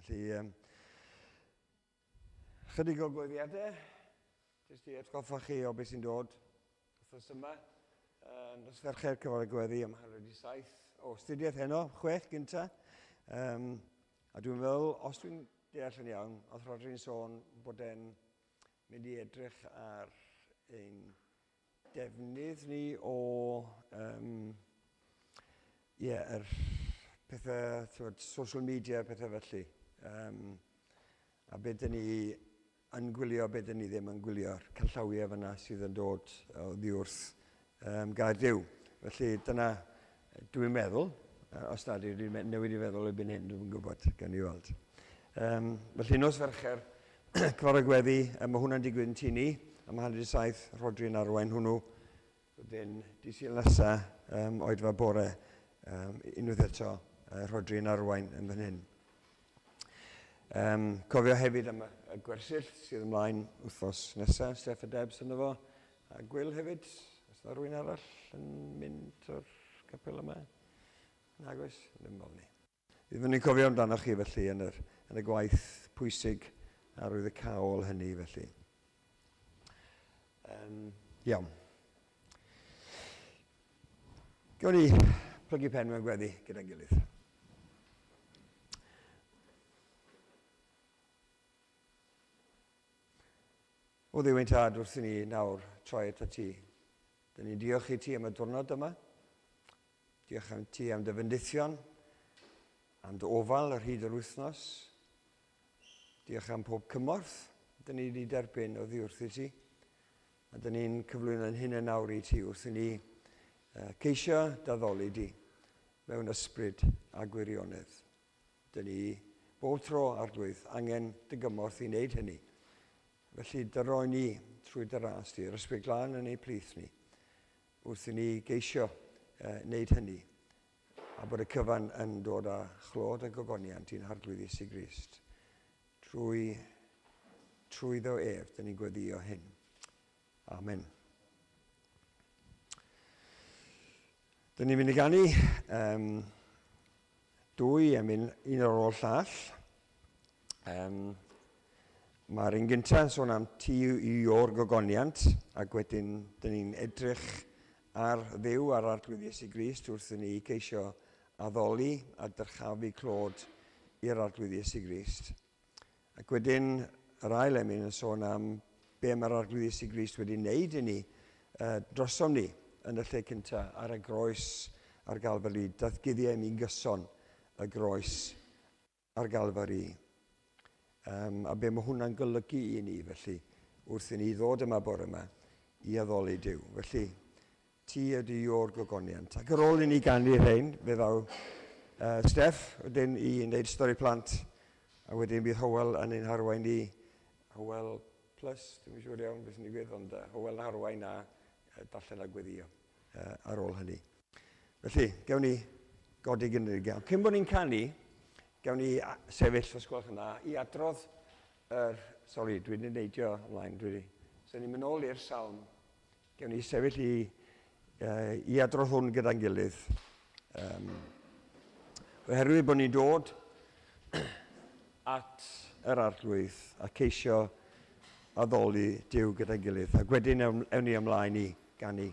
Felly, chydig o gweddiadau, jyst i atgoffa chi o beth sy'n dod wrthos yma. Nos fercher cyfar y gweddi ym hanner 7 o astudiaeth heno, 6 gynta. A dwi'n meddwl, os dwi'n deall yn iawn, oedd Rodri'n sôn bod e'n mynd i edrych ar ein defnydd ni o yr pethau, social media, pethau felly. A beth dyn ni yn gwylio, beth dyn ni ddim yn gwylio'r canllawiau fyna sydd yn dod oddi wrth gair Duw. Felly dyna dwi'n meddwl, os nad yw'n newid i feddwl erbyn hyn, dwi'n gwybod, gan i weld. Felly nos fercher, cyfar y gweddi, mae hwnna'n digwydd yn tu ni, a mae hanner 7 Rodri'n arwain hwnnw. Wedyn, di Sul nesa, oedfa bore, unwaith eto, Rodri'n arwain yn fan hyn. Cofio hefyd am y gwersyll sydd ymlaen wythnos nesaf, Steff a Debs yna fo. A Gwyl hefyd, os yna rhywun arall yn mynd o'r capel yma? Nag oes, ddim fel ni. Byddwn ni'n cofio amdano chi felly yn y gwaith pwysig a roedd y cawl hynny felly. Iawn. Gawn ni plygu pen mewn gweddi gyda'n gilydd. O ddiwynt tad wrth i ni nawr troi at y ti. Dyn ni'n diolch i ti am y diwrnod yma. Diolch am ti am dy fendithion, am dy ofal ar hyd yr wythnos. Diolch am pob cymorth. Dyn ni wedi derbyn o ddiwrth i ti. A dyn ni'n cyflwyno'n hyn yn nawr i ti wrth i ni ceisio daddoli di mewn ysbryd a gwirionedd. Dyn ni bob tro arglwydd angen dy gymorth i wneud hynny. Felly dyroi ni trwy dy ras di, yr ysbryd glân yn ei plith ni, wrth i ni geisio wneud hynny. A bod y cyfan yn dod â chlod a gogoniant i'n harglwydd Iesu Grist. Trwy ddo ef, dyn ni'n gweddio hyn. Amen. Dyn ni'n mynd i ganu dwy am un ar ôl llall. Mae'r un gyntaf yn sôn am ti i o'r gogoniant, ac wedyn dyn ni'n edrych ar Dduw ar arglwydd Iesu Grist wrth i ni ceisio addoli a dyrchafu clod i'r arglwydd Iesu Grist. Ac wedyn yr ail emyn yn sôn am be mae'r arglwydd Iesu Grist wedi wneud i ni drosom ni yn y lle cyntaf ar y groes ar Galfari. Daeth guddiau mi gyson y groes ar Galfari. A be mae hwnna'n golygu i ni felly wrth i ni ddod yma bore yma i addoli Duw. Felly ti ydy o'r gogoniant. Ac ar ôl i ni ganu rhain, fe ddaw Steff wedyn i wneud stori plant, a wedyn bydd Hywel yn ein harwain ni, Hywel plus, dwi'n siŵr iawn beth sy'n digwydd, ond Hywel harwain a darllen a gweddio ar ôl hynny. Felly, gawn ni godi gynnig. Cyn bod ni'n canu, gawn ni sefyll, os gwelwch yna, i adrodd sori, dwi'n ei neidio ymlaen, So ni'n mynd ôl i'r salm. Gawn ni sefyll i adrodd hwn gyda'n gilydd. Oherwydd bod ni'n dod at yr arglwydd a ceisio addoli Duw gyda'n gilydd. Ac wedyn ewn ni ymlaen i ganu.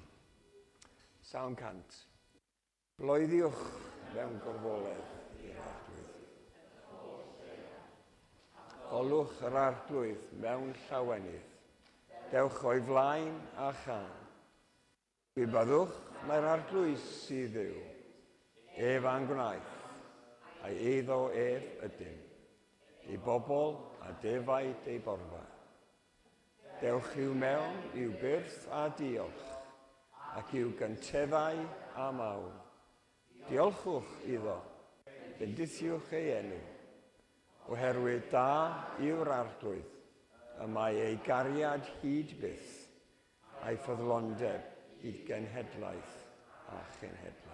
Salm 100. Bloeddiwch mewn gorfoledd i'r arglwydd. Olwch yr arglwydd mewn llawenydd. Dewch o'i flaen a chan. Gwybyddwch mae'r arglwydd sydd Dduw. Ef a'n gwnaeth, a'i eiddo ef ydym. Ei bobl a defaid ei borfa. Dewch i'w mewn i'w byrth a diolch, ac i'w gynteddau a mawl. Diolchwch iddo, bendithiwch ei enw. Oherwydd da yw'r arglwydd, y mae ei gariad hyd byth, a'i ffyddlondeb hyd genhedlaeth a chenhedlaeth.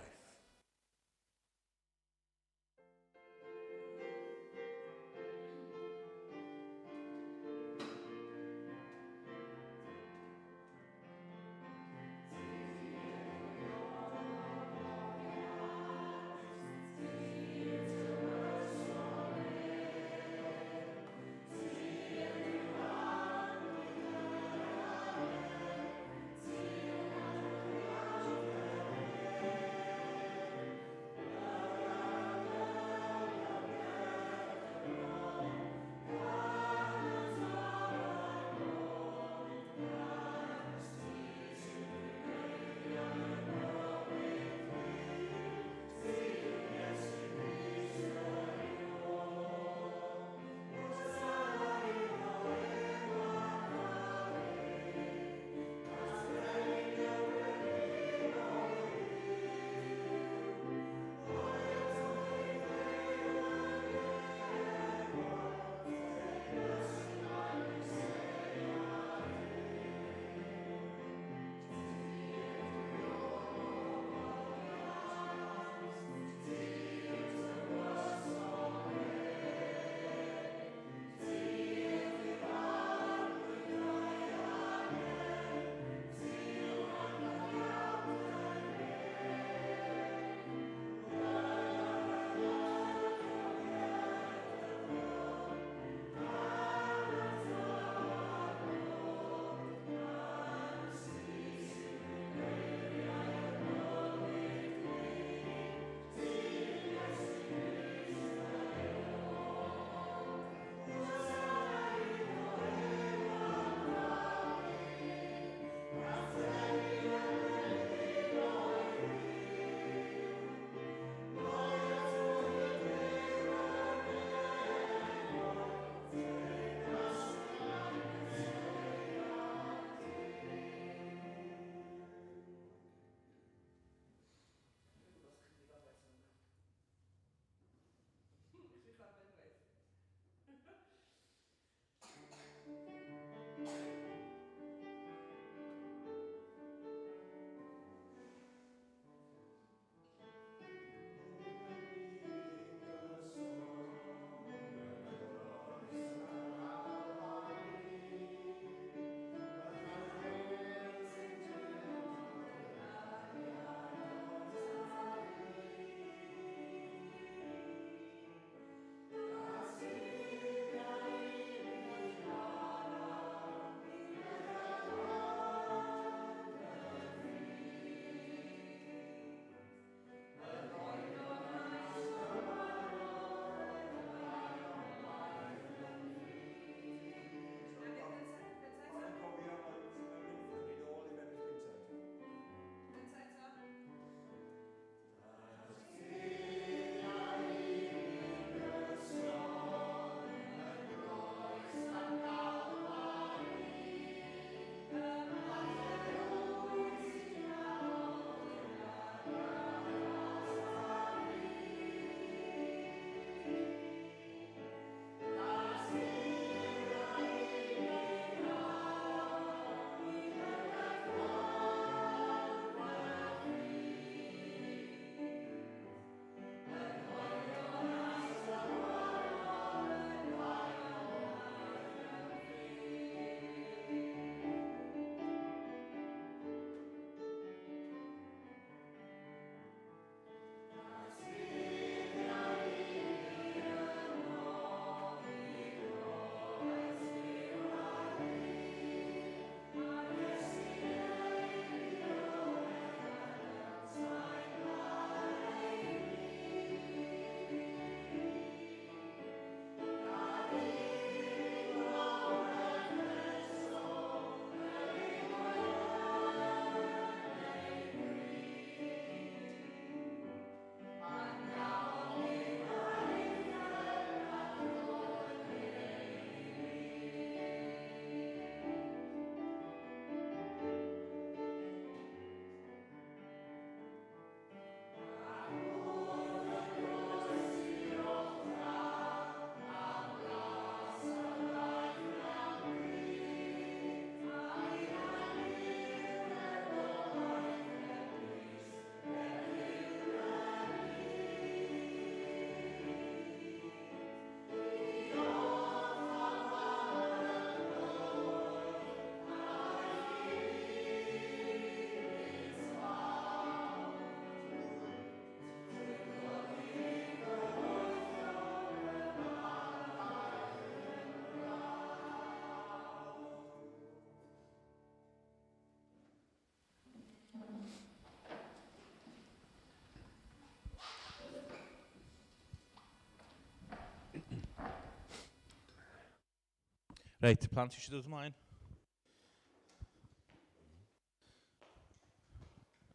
Reit, plant eisiau dod ymlaen.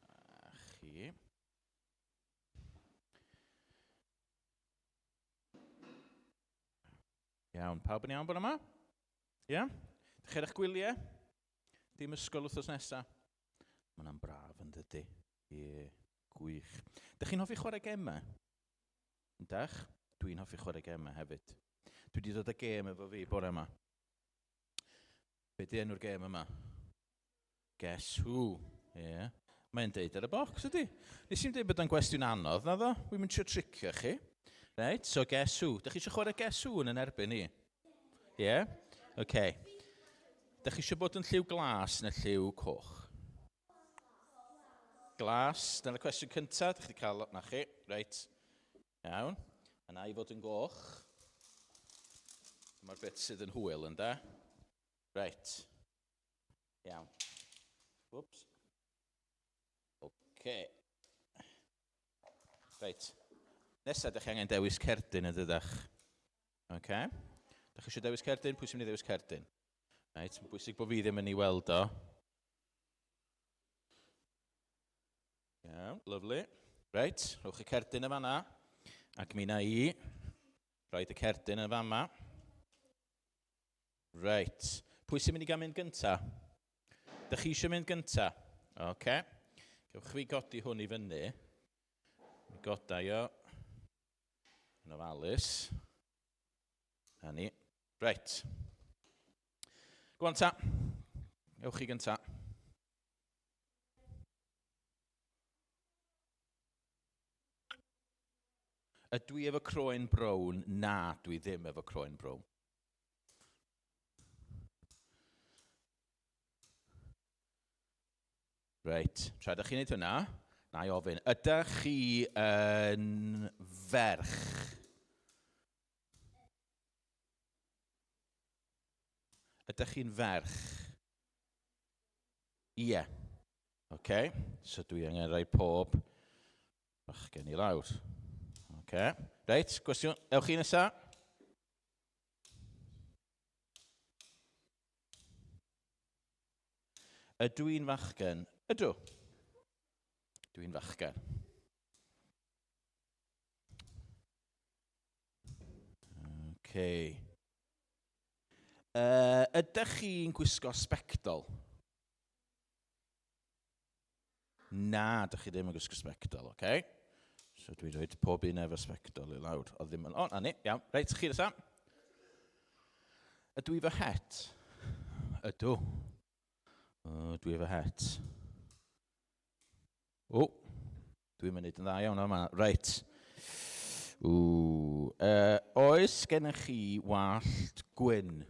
A chi. Iawn, pawb yn iawn bod yma? Ie? Dych chi'n eich gwyliau? Dim ysgol wrthos nesaf? Mae hwnna'n braf yn dydy. Ie, gwych. Dych chi'n hoffi chwarae gemau? Ydych? Dwi'n hoffi chwarae gemau hefyd. Dwi wedi dod â gem efo fi bore yma. Be di enw'r gem yma? Guess who? Ie. Mae'n deud ar y bocs ydy. Nes i'n deud bod yn gwestiwn anodd, na ddo? Wy'n mynd trio tricio chi. Right, so guess who? Dych chi eisiau chwarae guess who yn erbyn ni? Ie? OK. Dych chi eisiau bod yn lliw glas neu lliw coch? Glas. Dyna'r cwestiwn cyntaf. Dych chi wedi cael... Na chi. Right. Iawn. Yna i fod yn goch. Dyma'r bit sydd yn hwyl, ynda? Right. Iawn. Whoops. OK. Right. Nesa, ydych chi angen dewis cerdyn yn dydach. OK. Dych chi eisiau dewis cerdyn? Pwy sy'n mynd i dewis cerdyn? Right. Mae'n bwysig bod fi ddim yn ei weld o. Iawn, lovely. Right. Rhowch y cerdyn y fanna. Ac mi na i roed y cerdyn yn fama. Right. Pwy sy'n mynd i gael mynd gynta? Dych chi eisiau mynd gynta? OK. Gewch fi godi hwn i fyny. Mi godau o. Yn ofalus. A ni. Right. Gwan ta. Ewch chi gynta. Ydw i efo croen brown? Na, dwi ddim efo croen brown. Right. Tra ydych chi'n neud hwnna, na i ofyn. Ydych chi yn ferch? Ydych chi'n ferch? Ie. OK. So dwi angen rhoi pob bachgen i lawr. OK. Reit, gwestiwn. Ewch chi nesa? Ydw i'n fachgen? Ydw. Dwi'n fachgen. OK. Ydych chi'n gwisgo sbectol? Na, ydych chi ddim yn gwisgo sbectol, OK? So dwi'n rhoi pob un efo sbectol i lawr. O, ddim yn... O, na ni, iawn. Reit, chi nesa? Ydw i fy het? Ydw. Dwi efo het. O, dwi'n mynd yn dda iawn yma. Reit. Oes gennych chi wallt gwyn?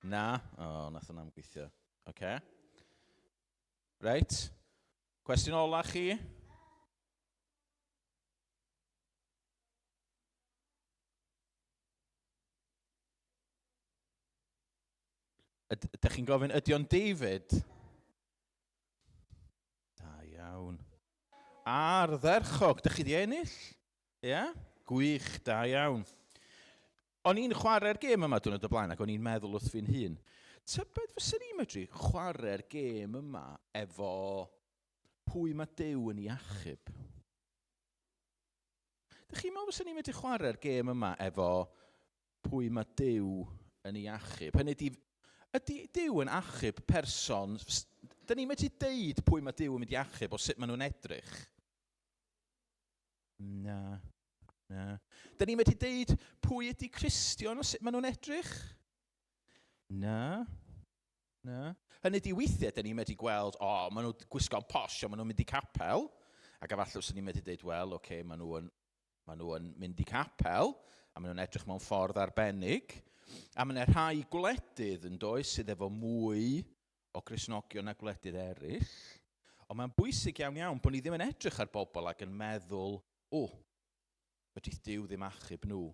Na? O, nath hwnna'n gweithio. OK. Reit. Cwestiwn ola chi? Ydych chi'n gofyn, ydy o'n Dafydd? Da iawn. Ardderchog, ydych chi di ennill? Ie? Gwych, da iawn. O'n i'n chwarae'r gêm yma diwrnod o blaen ac o'n i'n meddwl wrth fi'n hun. Tybed fysa ni'n medru chwarae'r gêm yma efo pwy mae Duw yn ei achub? Ydych chi'n meddwl fysa ni'n medru chwarae'r gêm yma efo pwy mae Duw yn ei achub? Hynny ydy Duw yn achub person... Dyn ni'n medru deud pwy mae Duw yn mynd i achub o sut maen nhw'n edrych? Na. Dyn ni'n medru deud pwy ydy Cristion o sut maen nhw'n edrych? Na. Hynny ydy weithiau, dyn ni'n medru gweld, maen nhw'n gwisgo'n posh, maen nhw'n mynd i capel. Ac efallai os ni'n medru deud, wel, oce, maen nhw yn mynd i capel, a maen nhw'n edrych mewn ffordd arbennig. A maen nhw'n rhai gwledydd yn does sydd efo mwy o Gristnogion a gwledydd eraill. Ond mae'n bwysig iawn bod ni ddim yn edrych ar bobl ac yn meddwl, ydy Duw ddim achub nhw.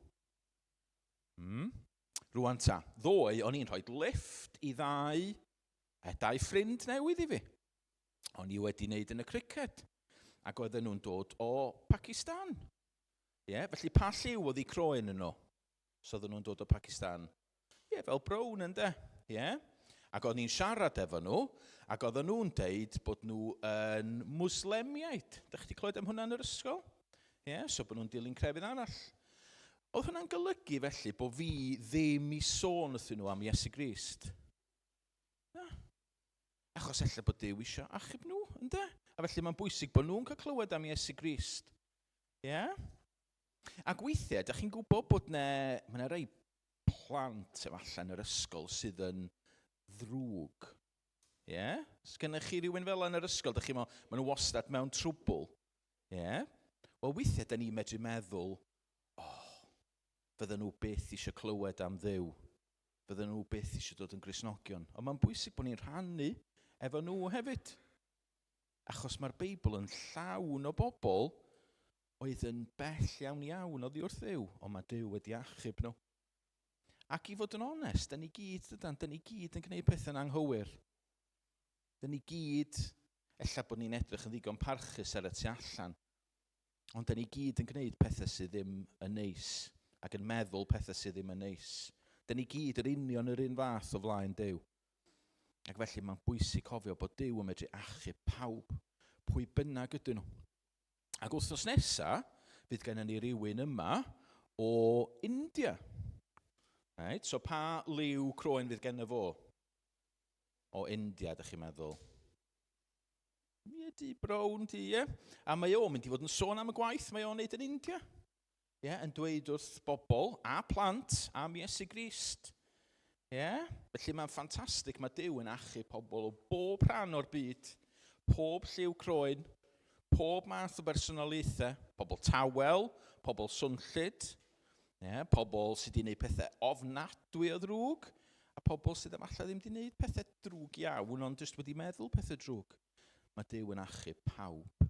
Rwan ta, ddoe o'n i'n rhoi lift i dau ffrind newydd i fi. O'n i wedi wneud yn y criced. Ac oedden nhw'n dod o Pakistan. Felly pa lliw oedd eu croen yn nhw? So oedden nhw'n dod o Pakistan. Fel brown ynde. Ac oedd ni'n siarad efo nhw, ac oedden nhw'n deud bod nhw yn Mwslemiaid. Dych chi 'di clywed am hwnna yn yr ysgol? So bod nhw'n dilyn crefydd arall. Oedd hwnna'n golygu felly bod fi ddim i sôn wrthyn nhw am Iesu Grist. Na. Achos ella bod Duw isio achub nhw, ynde? A felly mae'n bwysig bod nhw'n cael clywed am Iesu Grist. Ac weithiau, ydych chi'n gwybod bod yna rei plant efallai yn yr ysgol sydd yn ddrwg. Sgynnych chi rhywun fel yn yr ysgol, ydych chi'n meddwl, maen nhw wastad mewn trwbl. Wel, weithiau, da ni'n medru meddwl, fydden nhw byth eisiau clywed am Dduw. Fydden nhw byth eisiau dod yn Gristnogion. Ond mae'n bwysig bod ni'n rhannu efo nhw hefyd. Achos mae'r Beibl yn llawn o bobl oedd yn bell iawn oddi wrth Dduw, ond mae Duw wedi achub nhw. Ac i fod yn onest, da ni gyd yn gwneud pethau'n anghywir. Da ni gyd, ella bod ni'n edrych yn ddigon parchus ar y tu allan, ond da ni gyd yn gwneud pethau sydd ddim yn neis, ac yn meddwl pethau sydd ddim yn neis. Da ni gyd yr union yr un fath o flaen Duw. Ac felly mae'n bwysig cofio bod Duw yn medru achub pawb, pwy bynnag ydyn nhw. Ac wythnos nesa, fydd gennym ni rywun yma o India. So pa liw croen fydd gennym fo? O India, ydych chi'n meddwl? Di brown, A mae o'n mynd i fod yn sôn am y gwaith mae o'n neud yn India. Yn dweud wrth bobl a plant am Iesu Grist. Felly mae'n ffantastig, mae Duw yn achub pobl o bob rhan o'r byd, pob lliw croen, pob math o bersonolaethau, pobl tawel, pobl swnllyd, pobl sydd wedi gwneud pethau ofnadwy o ddrwg, a pobl sydd efallai ddim wedi gwneud pethau drwg iawn, ond jyst wedi meddwl pethau drwg. Mae Duw yn achub pawb.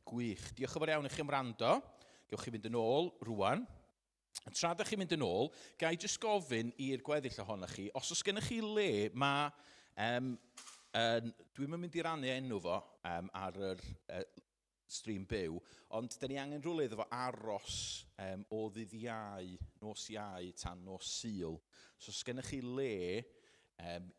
Gwych. Diolch yn fawr iawn i chi am wrando. Gewch chi fynd yn ôl rwan. Tra ydych chi'n mynd yn ôl, gai jyst gofyn i'r gweddill ohonoch chi, os oes gennych chi le, dwi'n mynd i rannu enw fo ar yr stream byw, ond da ni angen rhywle iddo fo aros o ddydd Iau, nos Iau tan nos Sul. So os gennych chi le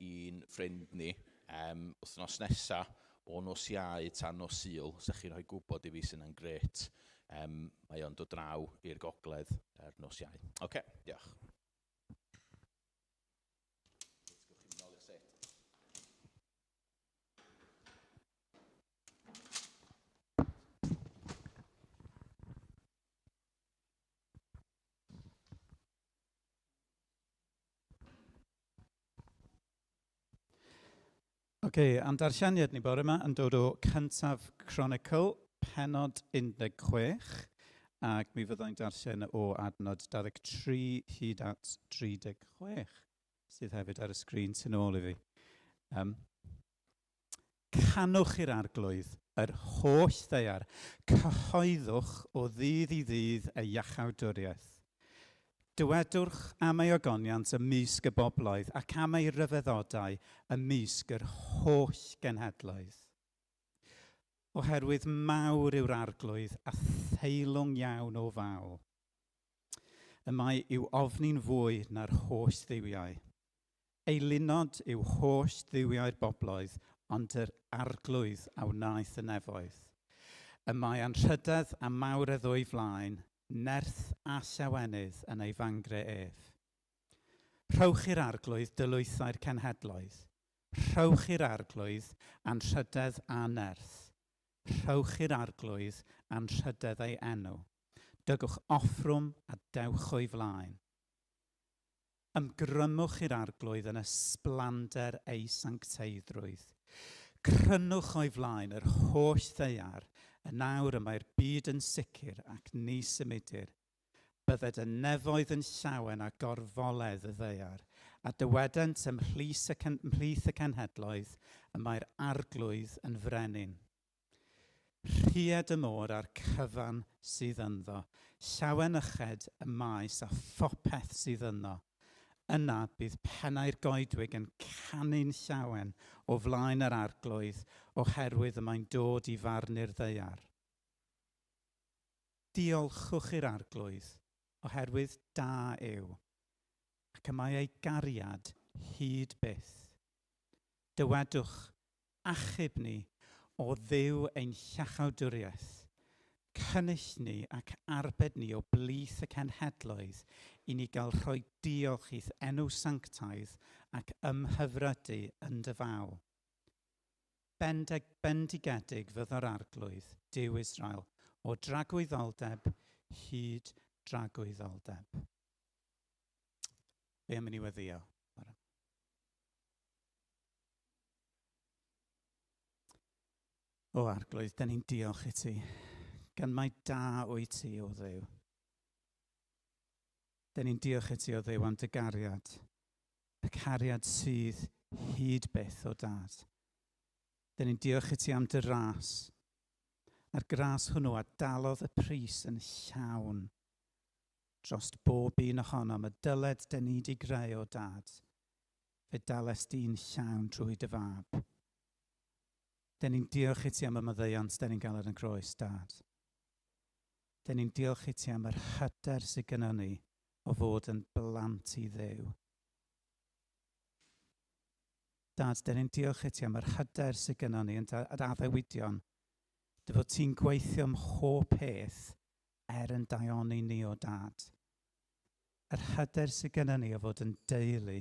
i'n ffrind ni wythnos nesa o nos Iau tan nos Sul, os ydych chi'n rhoi gwybod i fi sy'n yn gret. Mae o'n dod draw i'r gogledd ar nos Iau. Diolch. Am darlleniad ni bore yma yn dod o Cyntaf Chronicle, penod 16, ac mi fyddai'n darllen o adnod 23 hyd at 36, sydd hefyd ar y sgrin tu ôl i fi. Canwch i'r arglwydd, yr holl ddeiar, cyhoeddwch o ddydd i ddydd y iachawdwriaeth. Dywedwch am ei ogoniant ymysg y bobloedd ac am ei ryfeddodau ymysg yr holl genhedloedd. Oherwydd mawr yw'r arglwydd a theilwng iawn o fawl. Y mae i'w ofni'n fwy na'r holl dduwiau. Ei lunod yw holl dduwiau'r bobloedd, ond yr arglwydd a wnaeth y nefoedd. Y mae anrhydedd a mawr y ddwy flaen, nerth a llawenydd yn ei fangre ef. Rhowch i'r arglwydd dylwythau'r cenhedloedd. Rhowch i'r arglwydd anrhydedd a nerth. Rhowch i'r arglwydd anrhydedd ei enw. Dygwch offrwm a dewch o'i flaen. Ymgrymwch i'r arglwydd yn ysblander ei sancteiddrwydd. Crynwch o'i flaen yr holl ddeiar, y nawr y mae'r byd yn sicr ac ni symudur. Bydded y nefoedd yn llawen a gorfoledd y ddeiar, a dywedent ymhlith y cenhedloedd y mae'r arglwydd yn frenin. Rhied y môr a'r cyfan sydd ynddo, llawen yched y maes a phopeth sydd ynddo. Yna bydd pennau'r goedwig yn canu'n llawen o flaen yr arglwydd oherwydd y mae'n dod i farnu'r ddeiar. Diolchwch i'r arglwydd, oherwydd da yw, ac y mae ei gariad hyd byth. Dywedwch achub ni o dduw ein llachawdwriaeth, cynnull ni ac arbed ni o blith y cenhedloedd i ni gael rhoi diolch i'th enw sanctaidd ac ymhyfrydu yn dyfaw. Bendigedig fydda'r arglwydd, Duw Israel, o dragwyddoldeb hyd dragwyddoldeb. Be am i ni weddio? O arglwydd, da ni'n diolch i ti. Gan mai da wyt ti o Dduw. Da ni'n diolch i ti o Dduw am dy gariad. Y cariad sydd hyd byth o dad. Da ni'n diolch i ti am dy ras. A'r gras hwnnw a dalodd y pris yn llawn dros bob un ohono. Mae dyled da ni di greu o dad. Fe dales di'n llawn drwy dy fab. Da ni'n diolch i ti am y maddeuant da ni'n gael yn y groes, dad. Da ni'n diolch i ti am yr hyder sydd gyda ni o fod yn blant i Dduw. Dad, da ni'n diolch i ti am yr hyder sydd gyda ni yn addewidion, dy fod ti'n gweithio am holl peth yn daioni ni o dad. Yr hyder sydd gyda ni o fod yn deulu,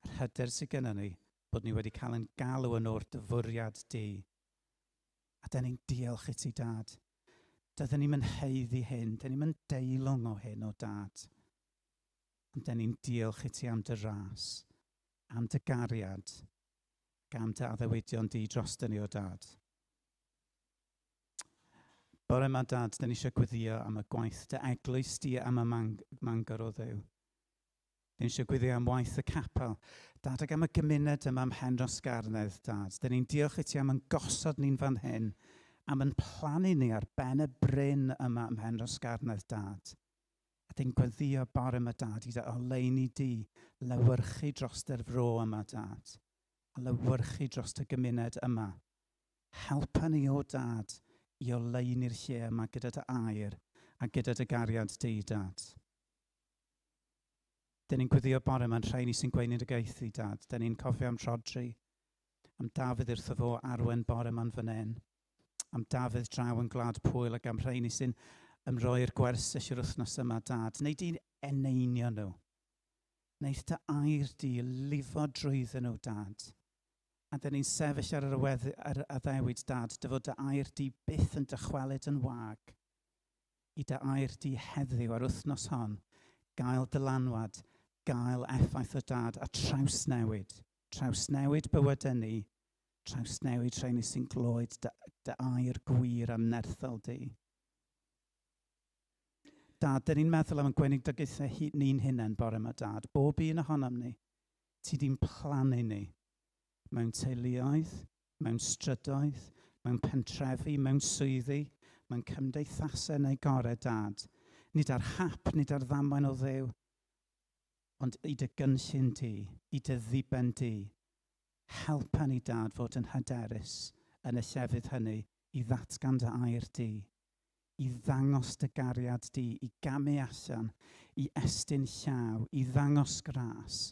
yr hyder sydd gyda ni bod ni wedi cael yn galw yn o'r dyfwriad di. A da ni'n diolch i ti, dad. Dydyn ni'n heiddi hyn, da ni'n deilwng o hyn o dad. Ond da ni'n diolch i ti am dy ras, am dy gariad, am dy addewidion di dros ni o dad. Bore yma, dad, da ni eisiau gweddio am y gwaith dy eglwys di am y Mangor o Dduw. Da ni eisiau gweddio am waith y capel. Dad, ac am y gymuned yma am Henros Gwasanaeth, dad. Da ni'n diolch i ti am yn gosod ni'n fan hyn, am yn plannu ni ar ben y bryn yma am Henros Gwasanaeth, dad. A dyn gweddio bore yma, dad, i oleini di, lewyrchu dros dy'r fro yma, dad. A lewyrchu dros y gymuned yma. Helpa ni o dad i oleini'r lle yma gyda dy air a gyda dy gariad di, dad. Da ni'n gweddio bore yma'n rhai ni sy'n gweinydd y geithi, dad. Da ni'n cofio am Rodri, am Dafydd wrtho fo arwen bore yma'n fan hyn, am Dafydd draw yn Gwlad Pwyl ac am rhai ni sy'n ymroi'r gwersyll yr wythnos yma, dad. Neu di'n eneinio nhw. Wneith dy air di lifo drwyddyn nhw, dad. A da ni'n sefyll ar yr addewid, dad, dy fod dy air di byth yn dychwelyd yn wag. I dy air di heddiw ar wythnos hon, gael dylanwad, gael effaith o dad a trawsnewid. Trawsnewid bywydau ni, trawsnewid rhai ni sy'n glwyd dy air gwir a nerthol di. Dad, da ni'n meddwl am y gweinidogethau ni'n hunain bore yma, dad. Bob un ohonom ni, ti di'n plannu ni. Mewn teuluoedd, mewn strydoedd, mewn pentrefi, mewn swyddi, mewn cymdeithasau neu gorau, dad. Nid ar hap, nid ar ddamwain o Dduw, ond i dy gynllun di, i dy ddiben di. Helpa ni, dad, fod yn hyderus yn y llefydd hynny i ddatgan dy air di, i ddangos dy gariad di, i gamu allan, i estyn llaw, i ddangos gras,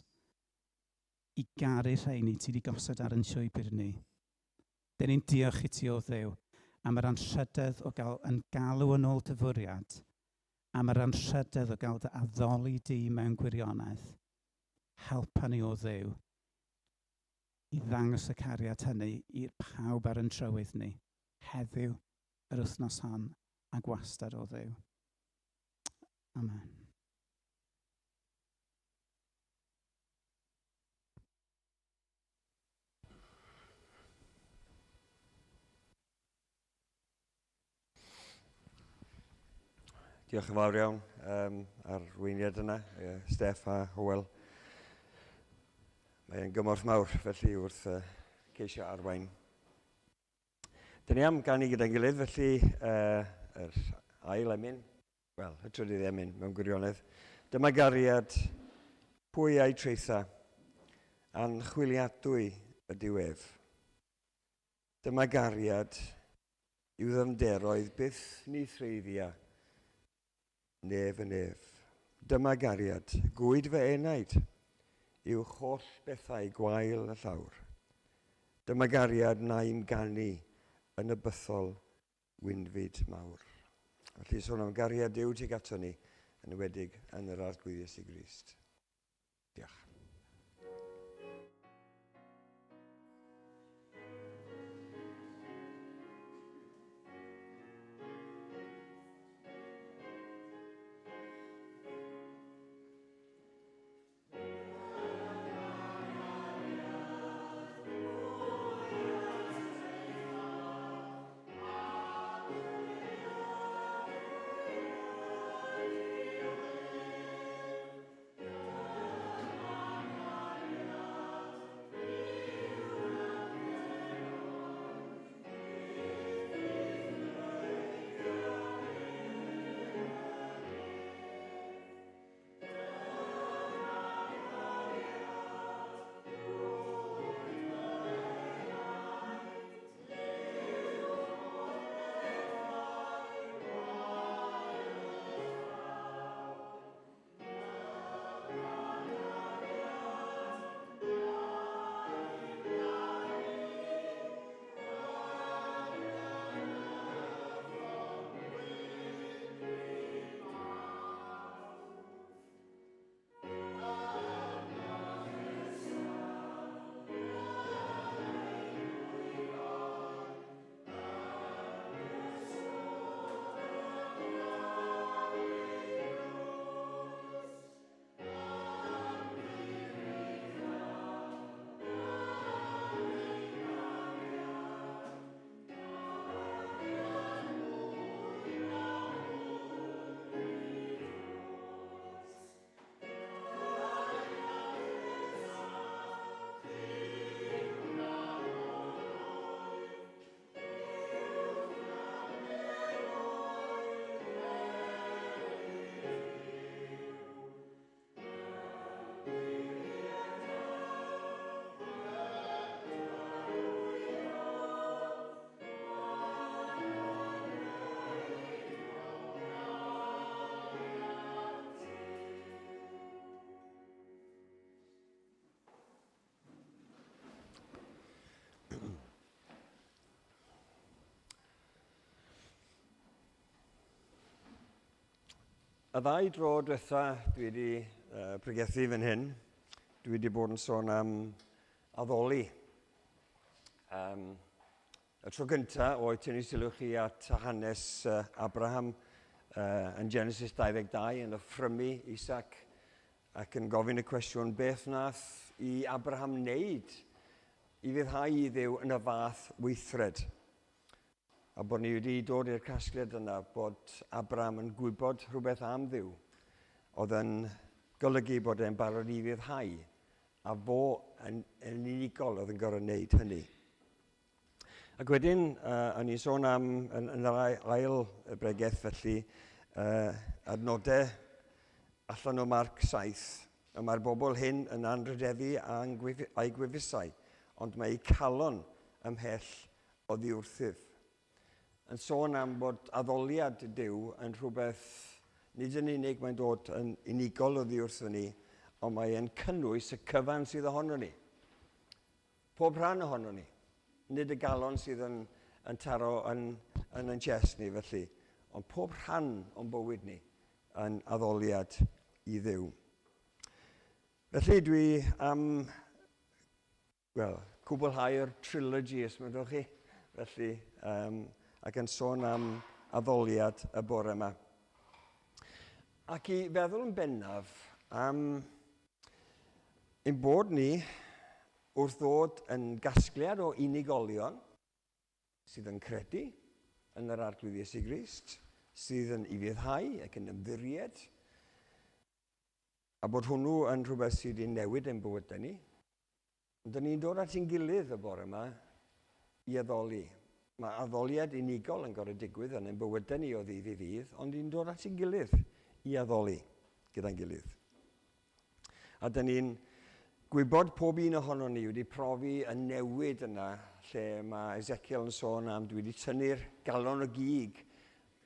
i garu rheini ti di gosod ar yn llwybr ni. Da ni'n diolch i ti o Dduw am yr anrhydedd o gael yn galw yn ôl dyfwriad, am yr anrhydedd o gael dy addoli di mewn gwirionedd. Helpa ni o Dduw i ddangos y cariad hynny i'r pawb ar yn trywydd ni, heddiw, yr wythnos hon, a gwastad o Dduw. Amen. Diolch yn fawr iawn ar weiniad yna, Steff a Hywel. Mae'n gymorth mawr felly wrth ceisio arwain. Dyn ni am ganu gyda'n gilydd felly yr ail emyn, wel, y trydydd emyn mewn gwirionedd. Dyma gariad pwy a'i treitha, anchwiliadwy y diwedd. Dyma gariad i'w ddymderoedd byth ni threiddia, nef y nef. Dyma gariad, gwyd fy enaid, yw holl bethau gwael y llawr. Dyma gariad na'i'n ganu yn y bythol wynfyd mawr. Felly sôn am gariad Duw tuag ato ni, yn enwedig yn yr arglwydd Iesu Grist. Diolch. Y ddau dro diwetha dwi wedi pregethu fan hyn, dwi wedi bod yn sôn am addoli. Y tro gyntaf oedd tynnu sylw chi at hanes Abraham yn Genesis 22 yn offrymu Isaac ac yn gofyn y cwestiwn beth nath i Abraham wneud i fyddhau i Dduw yn y fath weithred. A bod ni wedi dod i'r casgliad yna bod Abraham yn gwybod rhywbeth am Dduw oedd yn golygu bod e'n barod i fyddhau a fo yn unigol oedd yn gorfod wneud hynny. Ac wedyn, o'n i'n sôn am yn yr ail bregaeth felly adnodau allan o Marc 7. Mae'r bobl hyn yn anrhydeddu a'i gwefusau, ond mae eu calon ymhell oddi wrthyf. Yn sôn am bod addoliad Duw yn rhywbeth, nid yn unig mae'n dod yn unigol oddi wrthyn ni, ond mae'n cynnwys y cyfan sydd ohono ni. Pob rhan ohono ni. Nid y galon sydd yn taro yn chest ni felly, ond pob rhan o'n bywyd ni yn addoliad i Dduw. Felly dwi am, cwblhau'r trilogy, os mae'n dod chi. Felly, ac yn sôn am addoliad y bore yma. Ac i feddwl yn bennaf am ein bod ni wrth ddod yn gasgliad o unigolion sydd yn credu yn yr arglwydd Iesu Grist, sydd yn i fyddhau ac yn ymddiried, a bod hwnnw yn rhywbeth sydd wedi newid ein bywydau ni. Dyna ni'n dod at ein gilydd y bore yma i addoli. Mae addoliad unigol yn gorfod digwydd yn ein bywydau ni o ddydd i ddydd, ond ni'n dod at ein gilydd i addoli gyda'n gilydd. A dyna ni'n gwybod pob un ohono ni wedi profi y newid yna lle mae Ezekiel yn sôn am dwi wedi tynnu'r galon o gig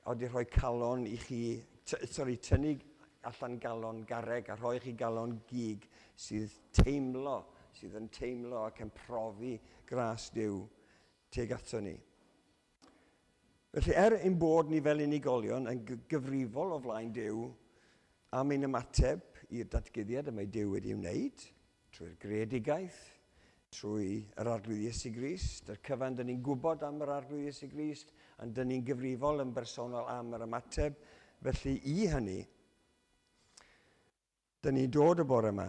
a wedi rhoi calon i chi, tynnu allan galon garreg a rhoi chi galon gig sydd yn teimlo ac yn profi gras Duw tuag ato ni. Felly, ein bod ni fel unigolion yn gyfrifol o flaen Duw am ein ymateb i'r datguddiad y mae Duw wedi wneud, trwy'r greadigaeth, trwy yr arglwydd Iesu Grist, yr cyfan dyn ni'n gwybod am yr arglwydd Iesu Grist, a dyn ni'n gyfrifol yn bersonol am yr ymateb. Felly, i hynny, dyn ni'n dod y bore yma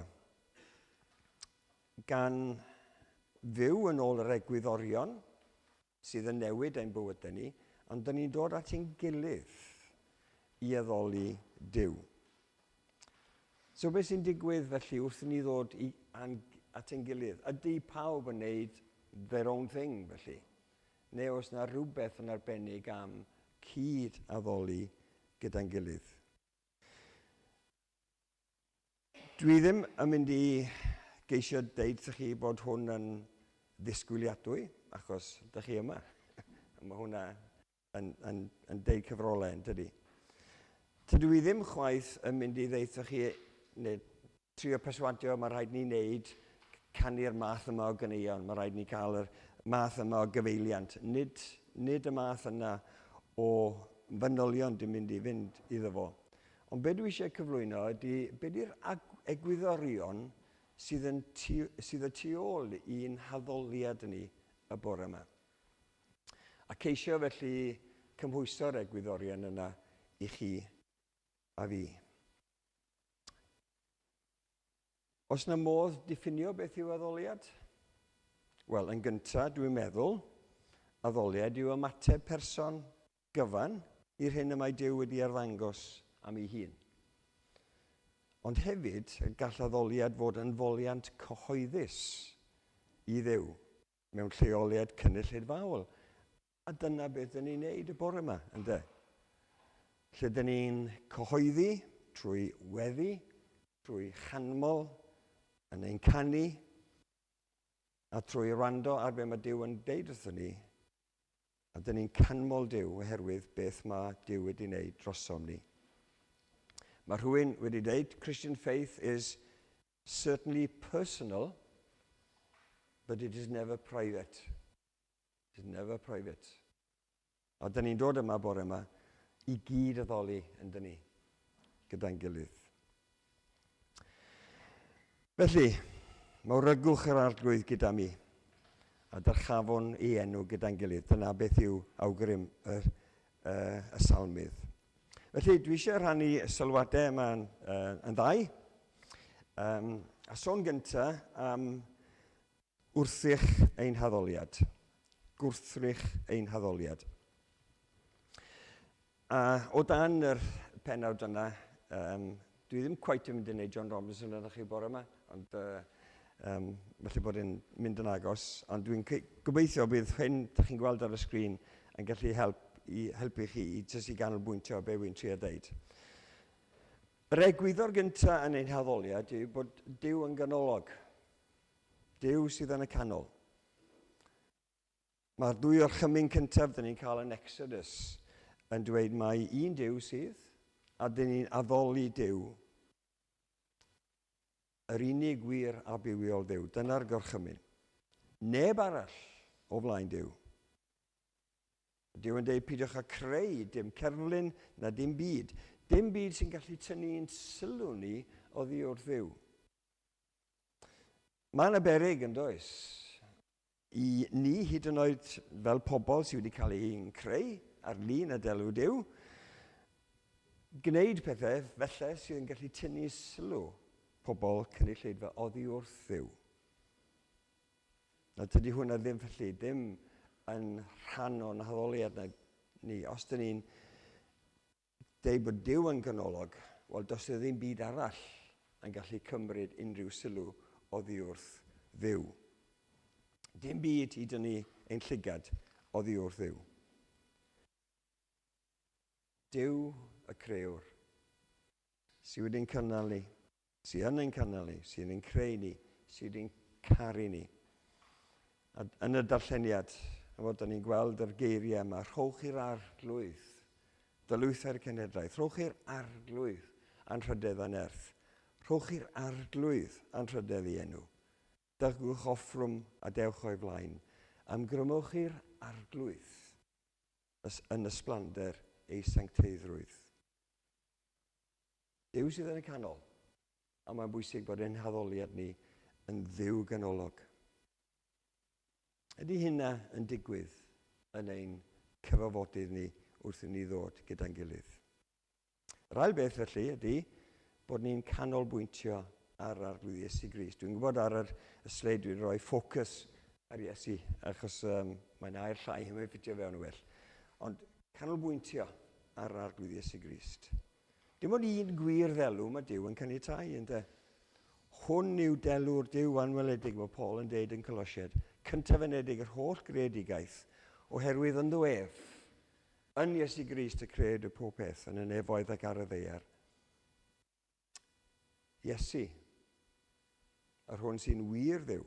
gan fyw yn ôl yr egwyddorion sydd yn newid ein bywyd ni, ond dyn ni'n dod at ein gilydd i addoli Duw. So beth sy'n digwydd felly wrth ni ddod at ein gilydd? Ydy pawb yn gwneud their own thing felly? Neu oes yna rhywbeth yn arbennig am cyd addoli gyda'n gilydd? Dwi ddim yn mynd i geisio deud wrth chi bod hwn yn ddisgwyliadwy, achos ydych chi yma. Mae hwnna yn deud cyfrolau, yn dydi? Tydw i ddim chwaith yn mynd i ddeud wrth chi, neu trio perswadio, mae rhaid ni wneud canu'r math yma o ganeuon, mae rhaid ni cael yr math yma o gyfeiliant. Nid y math yna o fanylion dwi'n mynd i fynd iddo fo. Ond beth dwi eisiau cyflwyno ydy, beth yw'r egwyddorion sydd y tu ôl i'n haddoliad ni y bore yma. A ceisio felly cymhwyso'r egwyddorion yna i chi a fi. Os na modd diffinio beth yw addoliad? Wel, yn gyntaf, dwi'n meddwl, addoliad yw ymateb person gyfan i'r hyn y mae Duw wedi arddangos am ei hun. Ond hefyd, gall addoliad fod yn foliant cyhoeddus i Dduw mewn lleoliad cynulleidfaol. A dyna beth dyn ni'n neud y bore yma, ynde? Lle dyn ni'n cyhoeddi trwy weddi, trwy chanmol, yn ein canu, a trwy rando ar be mae Duw yn deud wrthyn ni, a dyn ni'n canmol Duw oherwydd beth mae Duw wedi wneud drosom ni. Mae rhywun wedi dweud, Christian faith is certainly personal, but it is never private. It is never private. A dyn ni'n dod yma bore yma i gyd addoli yn dyn ni, gyda'n gilydd. Felly, mae rygwch yr arglwydd gyda mi, a darchafon ei enw gyda'n gilydd. Dyna beth yw awgrym y salmydd. Felly, dwi eisiau rhannu sylwadau yma yn ddau. A sôn gyntaf am wrthrych ein haddoliad. Gwrthrych ein haddoliad. A o dan yr pennawd yna, dwi ddim cweit yn mynd i wneud John Robinson yn chi bore yma, ond felly bod yn mynd yn agos. Ond dwi'n gobeithio bydd hyn, ydych chi'n gweld ar y sgrin, yn gallu helpu chi jyst i ganolbwyntio be wy'n trio deud. Yr egwyddor gyntaf yn ein haddoliad yw bod Duw yn ganolog. Duw sydd yn y canol. Mae'r dwy orchymyn cyntaf dyn ni'n cael yn Exodus yn dweud mae un Duw sydd, a dyn ni'n addoli Duw, yr unig wir a bywiol Duw. Dyna'r gorchymyn. Neb arall o flaen Duw. Duw yn dweud pidwch â creu dim cerflun na dim byd. Dim byd sy'n gallu tynnu'n sylw ni oddi wrth Dduw. Mae'n aberig yn does. I ni hyd yn oed fel pobl sydd wedi cael ei'n creu ar lun y delw Duw, gwneud pethau felly sydd yn gallu tynnu sylw pobl cynulleidfa oddi wrth Dduw. Na dydy hwnna ddim felly, ddim yn rhan o'n haddoliad ni. Os dyn ni'n deud bod Duw yn ganolog, wel does ddim byd arall yn gallu cymryd unrhyw sylw oddi wrth Dduw. Dim byd hyd yn ni ein llygad oddi wrth Dduw. Duw y crewr, sydd wedi'n cynnal ni, sydd yn ein cynnal ni, sydd yn ein creu ni, sydd wedi'n caru ni. A yn y darlleniad, fod ni'n gweld yr geiriau yma, rhowch i'r arglwydd, dylwythau'r cenhedlaeth, rhowch i'r arglwydd. anrhydedd a nerth. Rhowch i'r arglwydd anrhydedd i enw. Dygwch offrwm a dewch o'i flaen. Amgrymwch i'r arglwydd yn ysblander ei sancteiddrwydd. Dyw sydd yn y canol, a mae'n bwysig bod ein haddoliad ni yn ddiw ganolog. Ydy hynna yn digwydd yn ein cyfafodydd ni wrth i ni ddod gyda'n gilydd. Yr ail beth felly ydy bod ni'n canolbwyntio ar arglwydd Iesu Grist. Dwi'n gwybod ar y sleid dwi'n rhoi ffocws ar Iesu, achos mae'n air llai yn ei ffitio fewn well. Ond canolbwyntio ar arglwydd Iesu Grist. Dim ond un gwir ddelw mae Duw yn caniatáu, ynde? Hwn yw delw'r Duw anweledig, mae Paul yn deud yn Colosied. Cyntaf enedig yr holl greadigaeth, oherwydd yn ddiwedd, yn Iesu Grist y cred y pob peth, yn y nefoedd ac ar y ddeiar. Iesu, yr hwn sy'n wir ddiw,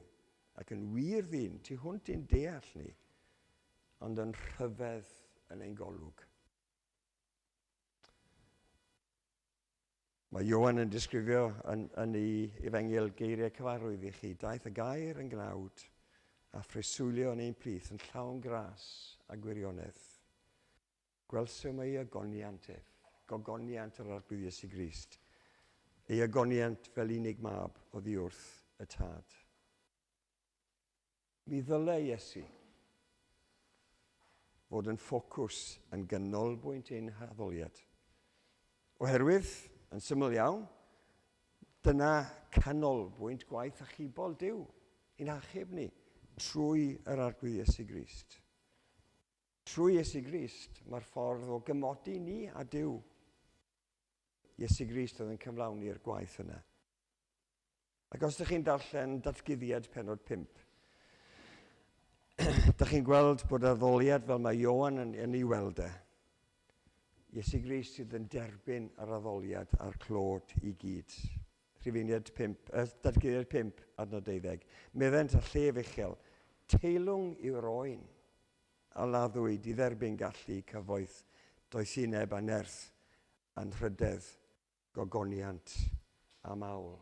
ac yn wir ddyn, tu hwnt i'n deall ni, ond yn rhyfedd yn ein golwg. Mae Ioan yn disgrifio yn ei efengyl geiriau cyfarwydd i chi. Daeth y gair yn gnawd a phreswylio yn ein plith yn llawn gras a gwirionedd. Gwelswm ei agoniant yr arglwydd Iesu Grist. Ei agoniant fel unig mab oddi wrth y tad. Mi ddyle Iesu fod yn ffocws yn ganolbwynt ein haddoliad. Oherwydd, yn syml iawn, dyna canolbwynt gwaith achubol Duw, i'n achub ni trwy yr arglwydd Iesu Grist. Trwy Iesu Grist, mae'r ffordd o gymodi ni a Duw. Iesu Grist oedd yn cyflawni'r gwaith yna. Ac os ydych chi'n darllen Datguddiad pennod 5, ydych chi'n gweld bod addoliad fel mae Ioan yn ei weld e. Iesu Grist sydd yn derbyn yr addoliad a'r clod i gyd. Datguddiad 5, adnod 12. Meddent a llef uchel, teilwng yw'r oen, a laddwyd i dderbyn gallu cyfoeth, doethineb a nerth, anrhydedd, gogoniant a mawl.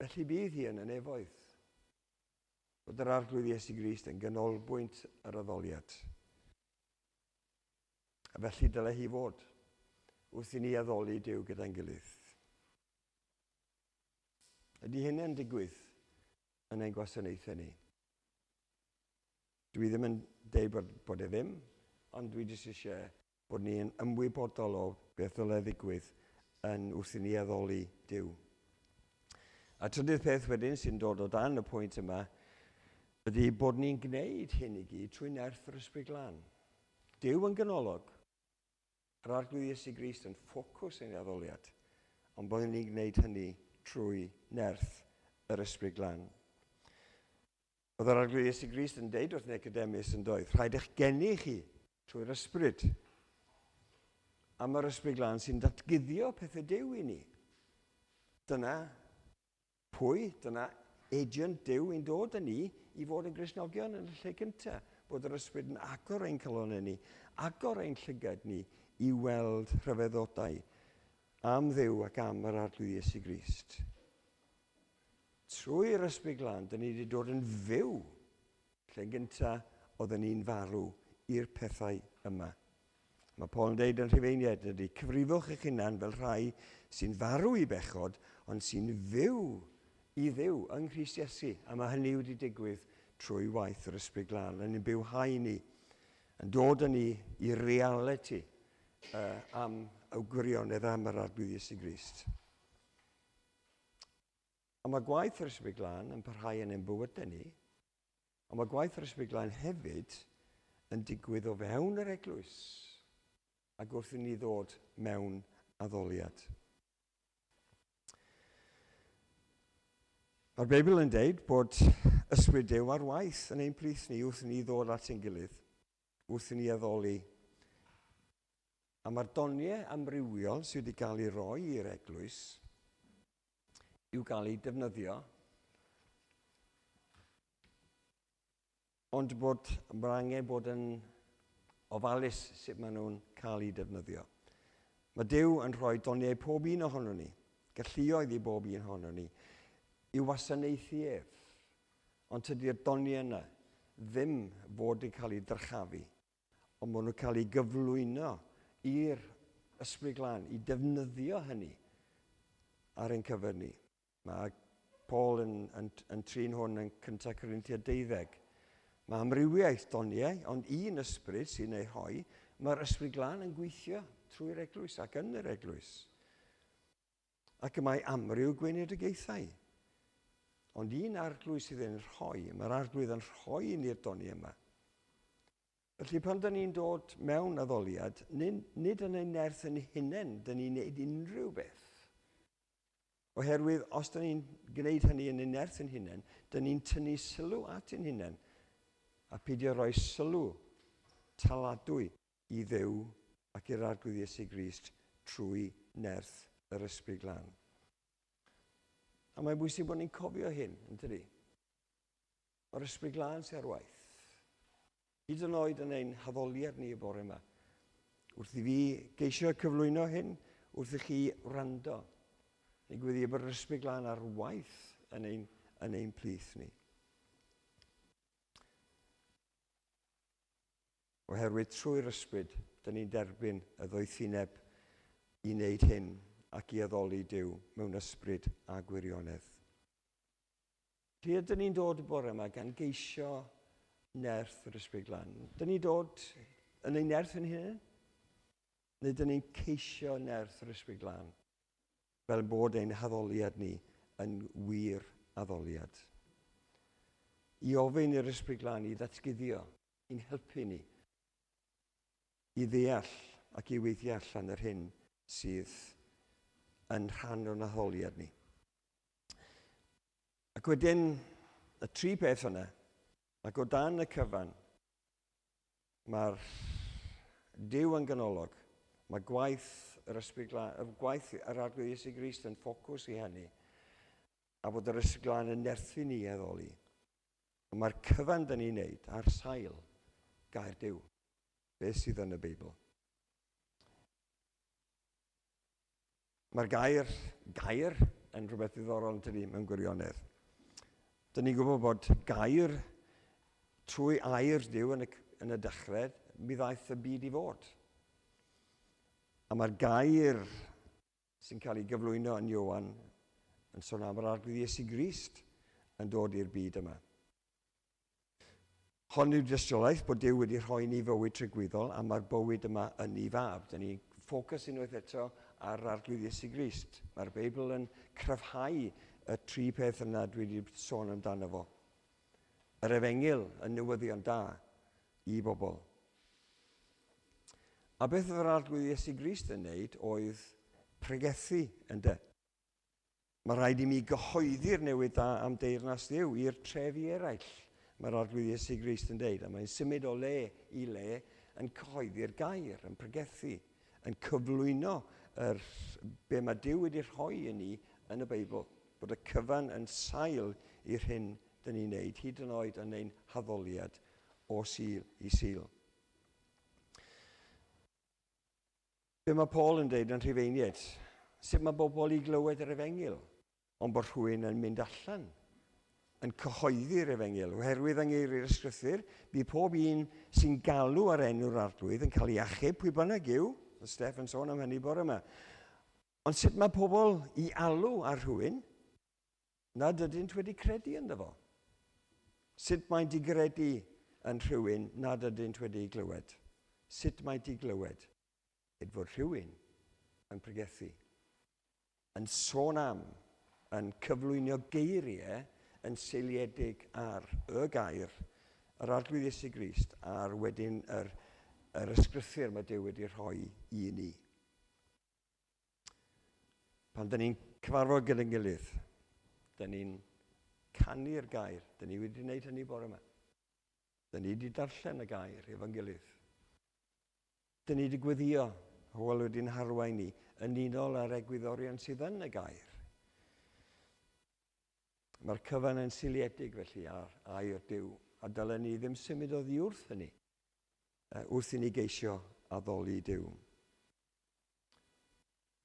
Felly bydd hi yn y nefoedd, bod yr arglwydd Iesu Grist yn ganolbwynt yr addoliad. A felly dyle hi fod wrth i ni addoli Duw gyda'n gilydd. Ydy hynny'n digwydd yn ein gwasanaethau ni? Dwi ddim yn deud bod e ddim, ond dwi jyst eisiau bod ni'n ymwybodol o beth dyle ddigwydd wrth i ni addoli Duw. A trydydd peth wedyn sy'n dod o dan y pwynt yma ydy bod ni'n gwneud hyn i gyd trwy nerth yr Ysbryd Glân. Duw yn ganolog, yr arglwydd Iesu Grist yn ffocws ein addoliad, ond bod ni'n gwneud hynny trwy nerth yr Ysbryd Glân. Oedd yr arglwydd Iesu Grist yn deud wrth Nicodemus yn doedd, rhaid eich geni chi trwy'r ysbryd. A mae'r Ysbryd Glân sy'n datguddio pethau Duw i ni. Dyna pwy, dyna agent Duw i'n dod â ni i fod yn Gristnogion yn y lle cyntaf, bod yr ysbryd yn agor ein calonau ni, agor ein llygad ni i weld rhyfeddodau am Dduw ac am yr arglwydd Iesu Grist. Trwy'r Ysbryd Glân, dyn ni wedi dod yn fyw lle gyntaf oedden ni'n farw i'r pethau yma. Mae Paul yn deud yn Rhufeinied ydy, cyfrifwch eich hunan fel rhai sy'n farw i bechod, ond sy'n fyw i Dduw yng Nghrist Iesu. A mae hynny wedi digwydd trwy waith yr Ysbryd Glân, yn ein bywhau ni, yn dod â ni i reality am awgwrionedd am yr arglwydd Iesu Grist. A mae gwaith yr Ysbryd Glân yn parhau yn ein bywydau ni, a mae gwaith yr Ysbryd Glân hefyd yn digwydd o fewn yr eglwys, ac wrth i ni ddod mewn addoliad. Mae'r Beibl yn deud bod ysbryd Duw ar waith yn ein plith ni wrth i ni ddod at ein gilydd, wrth i ni addoli. A mae'r doniau amrywiol sydd wedi cael ei roi i'r eglwys i'w cael ei defnyddio, ond bod mae angen bod yn ofalus sut maen nhw'n cael ei defnyddio. Mae Duw yn rhoi doniau pob un ohono ni, galluoedd i bob un ohono ni, i wasanaethu ef. Ond tydi'r doniau yna ddim fod yn cael ei dyrchafu, ond maen nhw'n cael ei gyflwyno i'r ysbryd glân, i defnyddio hynny ar ein cyfer ni. Mae Paul yn trin hwn yn cyntaf Corinthiaid 12. Mae amrywiaeth doniau, ond un ysbryd sy'n ei rhoi, mae'r ysbryd glân yn gweithio trwy'r eglwys ac yn yr eglwys. Ac mae amryw gweinidogaethau. Ond un arglwydd sydd yn rhoi, mae'r arglwydd yn rhoi ni'r doniau yma. Felly pan dyn ni'n dod mewn addoliad, nid yn ein nerth yn hunain, dyn ni'n gwneud unrhyw beth. Oherwydd, os dyn ni'n gwneud hynny yn ein nerth yn hunain, dyn ni'n tynnu sylw at ein hunain, a peidio rhoi sylw taladwy i Dduw ac i'r arglwydd Iesu Grist trwy nerth yr ysbryd glân. A mae'n bwysig bod ni'n cofio hyn, yn tydi? O'r ysbryd glân sy'n ar waith. Hyd yn oed yn ein haddoliad ni y bore yma. Wrth i fi geisio cyflwyno hyn, wrth i chi wrando. Ni gwyddi bod yr ysbryd glân ar waith yn ein plith ni. Oherwydd trwy'r ysbryd, dyn ni'n derbyn y ddoethineb i wneud hyn ac i addoli Duw mewn ysbryd a gwirionedd. Lle ydyn ni'n dod y bore yma gan geisio nerth yr ysbryd glân? Dyn ni'n dod yn ein nerth yn hyn? Neu dyn ni'n ceisio nerth yr ysbryd glân? Fel bod ein haddoliad ni yn wir addoliad. I ofyn i'r ysbryd glân i ddatguddio, i'n helpu ni, i ddeall ac i weithio allan yr hyn sydd yn rhan o'n addoliad ni. Ac wedyn, y tri peth yna, ac o dan y cyfan, mae'r Duw yn ganolog, mae gwaith yr ysbryd glân, gwaith yr arglwydd Iesu Grist yn ffocws i hynny, a bod yr ysbryd glân yn nerthu ni addoli. Mae'r cyfan dyn ni'n neud ar sail gair Duw, beth sydd yn y Beibl. Mae'r gair yn rhywbeth ddiddorol yn tydi mewn gwirionedd. Dyn ni'n gwybod bod gair trwy air Duw yn y dechrau, mi ddaeth y byd i fod. A mae'r gair sy'n cael ei gyflwyno yn Ioan yn sôn am yr arglwydd Iesu Grist yn dod i'r byd yma. Hon yw'r dystiolaeth bod Duw wedi rhoi ni fywyd trigwyddol a mae'r bywyd yma yn ei fab. Dyn ni'n ffocus unwaith eto ar arglwydd Iesu Grist. Mae'r Beibl yn cryfhau y tri peth yna dwi wedi sôn amdano fo. Yr efengyl yn newyddion da i bobl. A beth oedd yr arglwydd Iesu Grist yn wneud oedd pregethu ynde. Mae rhaid i mi gyhoeddi'r newid da am deyrnas Dduw i'r trefi eraill. Mae'r arglwydd Iesu Grist yn deud, a mae'n symud o le i le yn cyhoeddi'r gair, yn pregethu, yn cyflwyno be mae Duw wedi rhoi i ni yn y Beibl, bod y cyfan yn sail i'r hyn dyn ni'n neud, hyd yn oed yn ein haddoliad o sil i sil. Be mae Paul yn deud yn Rhufeiniaid? Sut mae bobl i glywed yr efengyl, ond bod rhywun yn mynd allan, yn cyhoeddi'r efengyl. Oherwydd yng ysgrythur, bydd pob un sy'n galw ar enw'r arglwydd yn cael ei achub pwy bynnag yw. Steff yn sôn am hynny bore yma. Ond sut mae pobl i alw ar rhywun nad ydynt wedi credu ynddo fo? Sut mae'n digredu yn rhywun nad ydynt wedi glywed? Sut mae'n diglywed? Yd fod rhywun yn pregethu, yn sôn am, yn cyflwynio geiriau yn seiliedig ar y gair, yr arglwydd Iesu Grist, a'r wedyn yr ysgrythur mae Duw wedi rhoi i ni. Pan dyn ni'n cyfarfod gyda'n gilydd, dyn ni'n canu'r gair, dyn ni wedi gwneud hynny bore yma. Dyn ni wedi darllen y gair efo'n gilydd. Dyn ni wedi gweddio, Hywel wedi'n harwain ni, yn unol ar egwyddorion sydd yn y gair. Mae'r cyfan yn seiliedig felly ar air Duw, a dylen ni ddim symud oddi wrth hynny, wrth i ni geisio addoli Duw.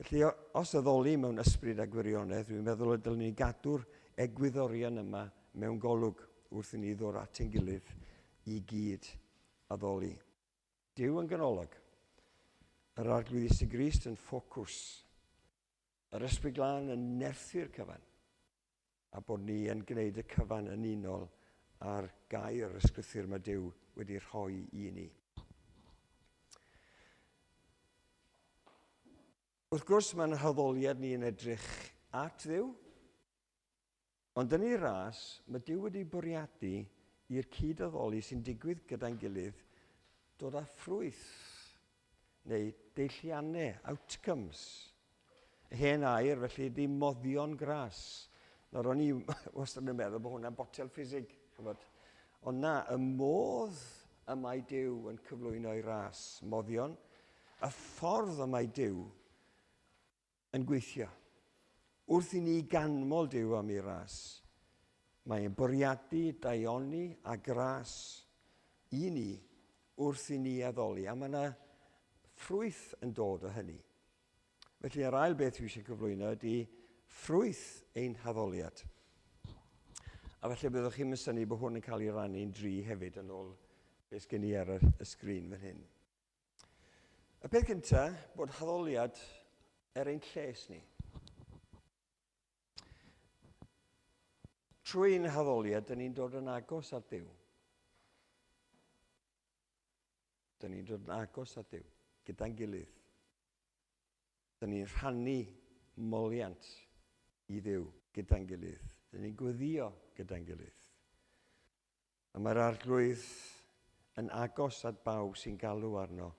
Felly, os addoli mewn ysbryd a gwirionedd, dwi'n meddwl y dylwn ni gadw'r egwyddorion yma mewn golwg wrth i ni ddod at ein gilydd i gyd addoli. Dyw yn ganolog, yr arglwyddi sy'n Grist yn ffocws, yr ysbryd glân yn nerthu'r cyfan, a bod ni yn gwneud y cyfan yn unol ar gair ysgrythur mae Dyw wedi rhoi i ni. Wrth gwrs, mae'n haddoliad ni yn edrych at Dduw, ond yn ei ras, mae Dyw wedi bwriadu i'r cyd-addoli sy'n digwydd gyda'n gilydd dod â ffrwyth, neu deilliannau, outcomes. Hen air, felly, di moddion gras. Nawr, o'n i wastad yn meddwl bod hwnna'n botel ffisig. Ond na, y modd y mae Dyw yn cyflwyno'i ras moddion, y ffordd y mae Dyw yn gweithio. Wrth i ni ganmol Dyw am ei ras, mae'n bwriadu daioni a gras i ni wrth i ni addoli, a mae yna ffrwyth yn dod o hynny. Felly, yr ail beth dwi eisiau cyflwyno ydy ffrwyth ein haddoliad. A felly byddwch chi'n synnu bod hwn yn cael ei rannu'n dri hefyd yn ôl beth gen i ar y sgrin fan hyn. Y peth cyntaf, bod haddoliad ein lles ni. Trwy'n haddoliad, dyn ni'n dod yn agos at Dyw. Dyn ni'n dod yn agos at Dyw, gyda'n gilydd. Dyn ni'n rhannu moliant i Dduw gyda'n gilydd. Dyn ni'n gweddio gyda'n gilydd. A mae'r arglwydd yn agos at bawb sy'n galw arno,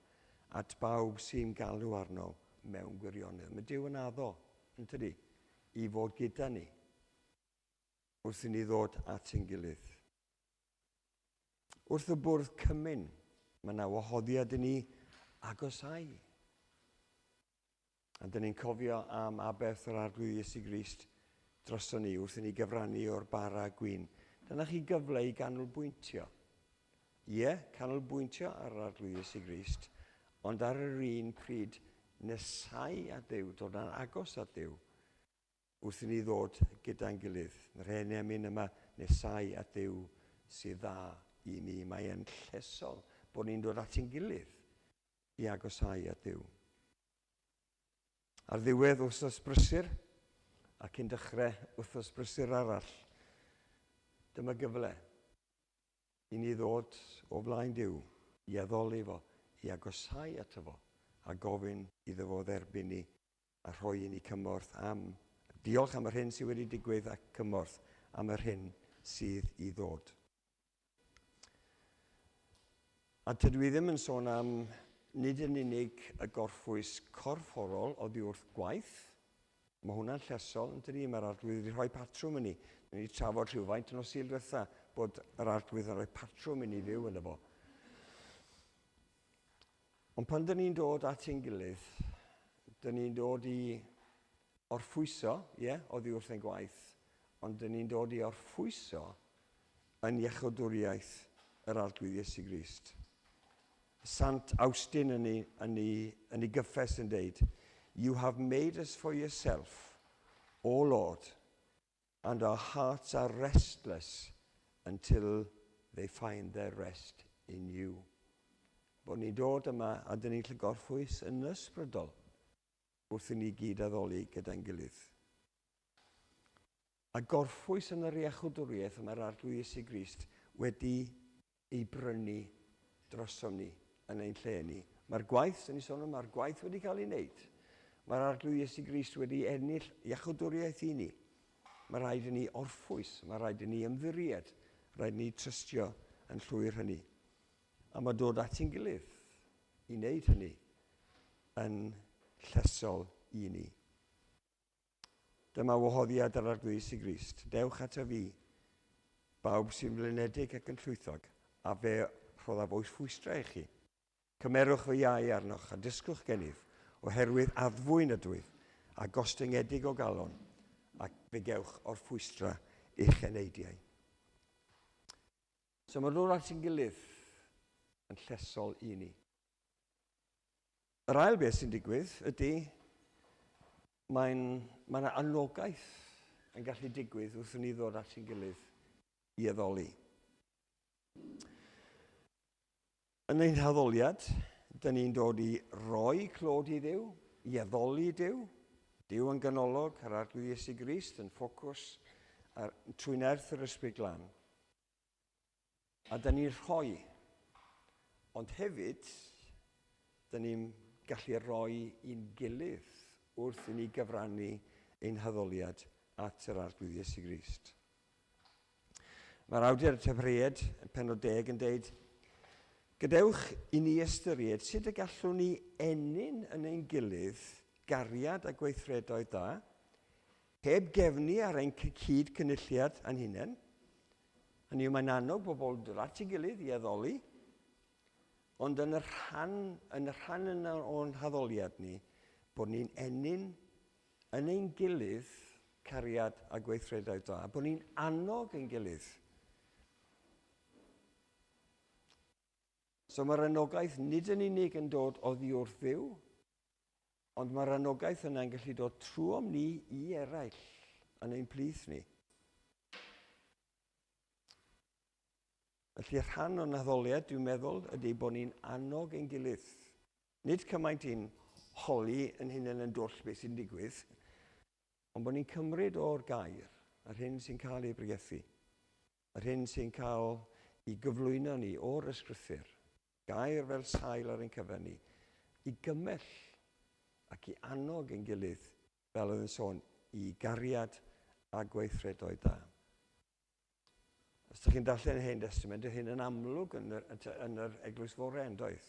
at bawb sy'n galw arno mewn gwirionedd. Mae Dyw yn addo, yn tydi, i fod gyda ni wrth i ni ddod at ein gilydd. Wrth y bwrdd cymyn, mae yna wahoddiad i ni agosau. A dyn ni'n cofio am aberth yr arglwydd Iesu Grist drosto ni wrth i ni gyfrannu o'r bara gwyn. Dyna chi gyfle i ganolbwyntio. Ie, canolbwyntio ar yr arglwydd Iesu Grist, ond ar yr un pryd nesau at Dduw, dod yn agos at Dduw, wrth i ni ddod gyda'n gilydd. Mae'r hen emyn yma, nesau at Dduw sydd dda i ni. Mae'n llesol bod ni'n dod at ein gilydd i agosau at Dduw. Ar ddiwedd wthnos brysur, ac yn dechrau wthnos brysur arall, dyma gyfle i ni ddod o blaen Dduw, i addoli fo, i agosau ato fo, a gofyn iddo fo dderbyn ni a rhoi i ni cymorth am. Diolch am yr hyn sydd wedi digwydd ac cymorth am yr hyn sydd i ddod. A dydw i ddim yn sôn am nid yn unig y gorffwys corfforol oddi wrth gwaith. Mae hwnna'n llesol, yn dydi, mae'r arglwydd wedi rhoi patrwm yn ni. Ni wedi trafod rhywfaint yn o sil diwetha bod yr arglwydd yn rhoi patrwm i ni fyw yn efo. Ond pan dyn ni'n dod at ein gilydd, dyn ni'n dod i orffwyso, oddi wrth ein gwaith, ond dyn ni'n dod i orffwyso yn iechydwriaeth yr arglwydd Iesu Grist. Sant Austin yn ei gyffes yn deud, "You have made us for yourself, O Lord, and our hearts are restless until they find their rest in you." Bod ni'n dod yma a dyn ni'n gorffwys yn ysbrydol wrth i ni gyd addoli gyda'n gilydd. A gorffwys yn yr iechydwriaeth mae'r arglwydd Iesu Grist wedi ei brynu drosom ni yn ein lle ni. Mae'r gwaith, dyn ni sôn am, mae'r gwaith wedi cael ei wneud. Mae'r arglwydd Iesu Grist wedi ennill iechydwriaeth i ni. Mae rhaid i ni orffwys, mae rhaid i ni ymddiried, rhaid i ni trystio yn llwyr hynny. A mae dod at ein gilydd i wneud hynny yn llesol i ni. Dyma wahoddiad yr arglwydd Iesu Grist. Dewch ato fi, bawb sy'n flinedig ac yn llwythog, a fe rhoddaf oes ffwystra i chi. Cymerwch fy iau arnoch a disgwch gennyf, oherwydd addfwyn ydw i, a gostyngedig o galon, ac fe gewch o'r ffwystra eich eneidiau. So mae dod at ein gilydd yn llesol i ni. Yr ail beth sy'n digwydd ydy Mae anogaeth yn gallu digwydd wrth ni ddod at ein gilydd i addoli. Yn ein haddoliad, dyn ni'n dod i roi clod i Dduw, i addoli Dduw. Dduw yn ganolog ar arglwydd Iesu Grist yn ffocws trwy nerth yr ysbryd glân. A dyn ni'n rhoi, ond hefyd, dyn ni'n gallu rhoi i'n gilydd wrth i ni gyfrannu ein haddoliad at yr arglwydd Iesu Grist. Mae'r awdur y Tefried, pennod 10 yn dweud, gadewch i ni ystyried sut y gallwn ni enyn yn ein gilydd gariad a gweithredoedd da, heb gefnu ar ein cyd cynulliad a'n hunain. Hynny yw, mae'n anodd bobl dod at ei gilydd i addoli, ond yn y rhan yna o'n haddoliad ni, bod ni'n enyn yn ein gilydd cariad a gweithredoedd da, bod ni'n annog ein gilydd. So mae'r anogaeth nid yn unig yn dod oddi wrth Dduw, ond mae'r anogaeth yna'n gallu dod trwom ni i eraill yn ein plith ni. Felly rhan o'n addoliad, dwi'n meddwl, ydy bod ni'n annog ein gilydd. Nid cymaint i'n holi yn hunain yn dwll beth sy'n digwydd, ond bod ni'n cymryd o'r gair, yr hyn sy'n cael ei bregethu, yr hyn sy'n cael ei gyflwyno ni o'r ysgrythyr, gair fel sail ar ein cyfer ni, i gymell ac i annog ein gilydd, fel oedd yn sôn, i gariad a gweithredoedd da. Os ydych chi'n darllen Hen Testament, ydy hyn yn amlwg yn yr Eglwys Fore yn doedd.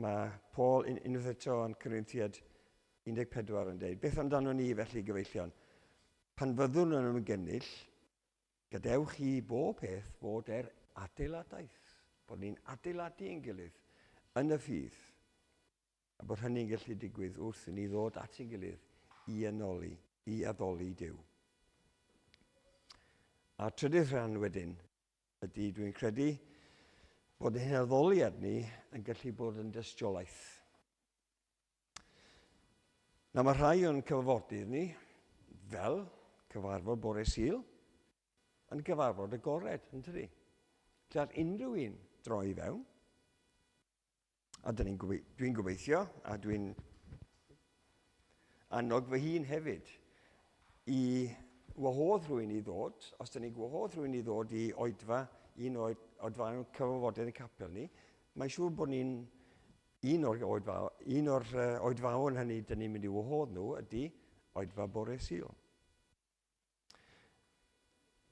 Mae Paul unwaith eto yn Corinthiad 14 yn dweud, beth amdano ni felly gyfeillion? Pan fyddwn yn ymgynnull, gadewch i bob peth fod adeiladaeth. Bod ni'n adeiladu ein gilydd yn y ffydd, a bod hynny'n gallu digwydd wrth i ni ddod at ein gilydd i addoli Duw. A trydydd rhan wedyn ydy, dwi'n credu, bod ein addoliad ni yn gallu bod yn dystiolaeth. Na mae rhai o'n cyfarfodydd ni, fel cyfarfod bore Sul, yn gyfarfod agored, yn tydi? Lle unrhyw un droi fewn, a dwi'n gobeithio, a dwi'n annog fy hun hefyd, i wahodd rhywun i ddod, os dyn ni'n gwahodd rhywun i ddod i oedfa, un o'r cyfarfodydd y capel ni, mae'n siŵr bod ni'n un o'r oedfaon hynny dyn ni'n mynd i wahodd nhw ydy oedfa bore Sul.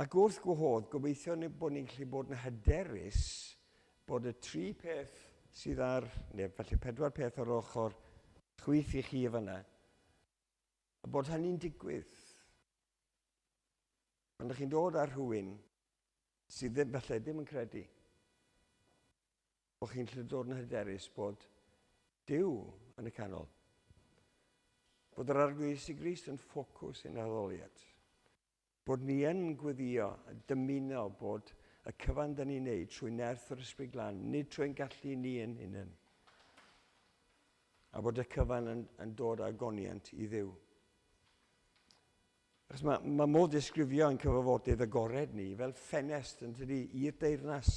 Ac wrth gwahodd, gobeithio bod ni'n gallu bod yn hyderus bod y 3 peth sydd ar, neu felly 4 peth ar ochr chwith i chi fyna, a bod hynny'n digwydd. Pan ydych chi'n dod ar rhywun sydd falle ddim yn credu, bod chi'n gallu dod yn hyderus bod Duw yn y canol. Bod yr arglwydd Iesu Grist yn ffocws ein addoliad. Bod ni yn gweddio, dymuno bod y cyfan dyn ni'n neud trwy nerth yr ysbryd glân, nid trwy'n gallu ni yn hunain. A bod y cyfan yn dod â goniant i Dduw. Achos mae modd disgrifio yn cyfarfodydd agored ni fel ffenest yn tydi i'r deyrnas.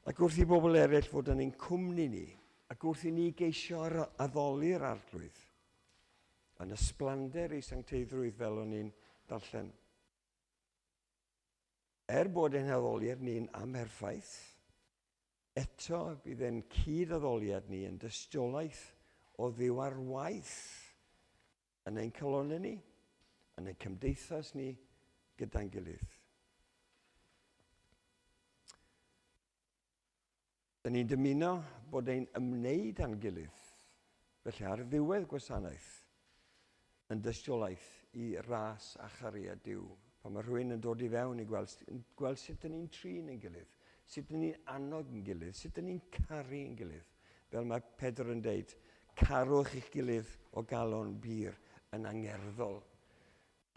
Ac wrth i bobl eraill fod yn ein cwmni ni, ac wrth i ni geisio addoli'r arglwydd, yn ysblander i sancteiddrwydd fel o'n i'n darllen. Bod ein addoliad ni'n amherffaith, eto bydd ein cyd-addoliad ni yn dystiolaeth o Dduw ar waith yn ein calonau ni, yn ein cymdeithas ni gyda'n gilydd. Dyn ni'n dymuno bod ein ymwneud â'n gilydd, felly ar ddiwedd Gwasanaeth, yn dystiolaeth i ras a chariad Duw. Pan mae rhywun yn dod i fewn i gweld sut dyn ni'n trin ein gilydd, sut dyn ni'n annog ein gilydd, sut dyn ni'n caru ein gilydd. Fel mae Pedr yn deud, carwch eich gilydd o galon byr yn angerddol.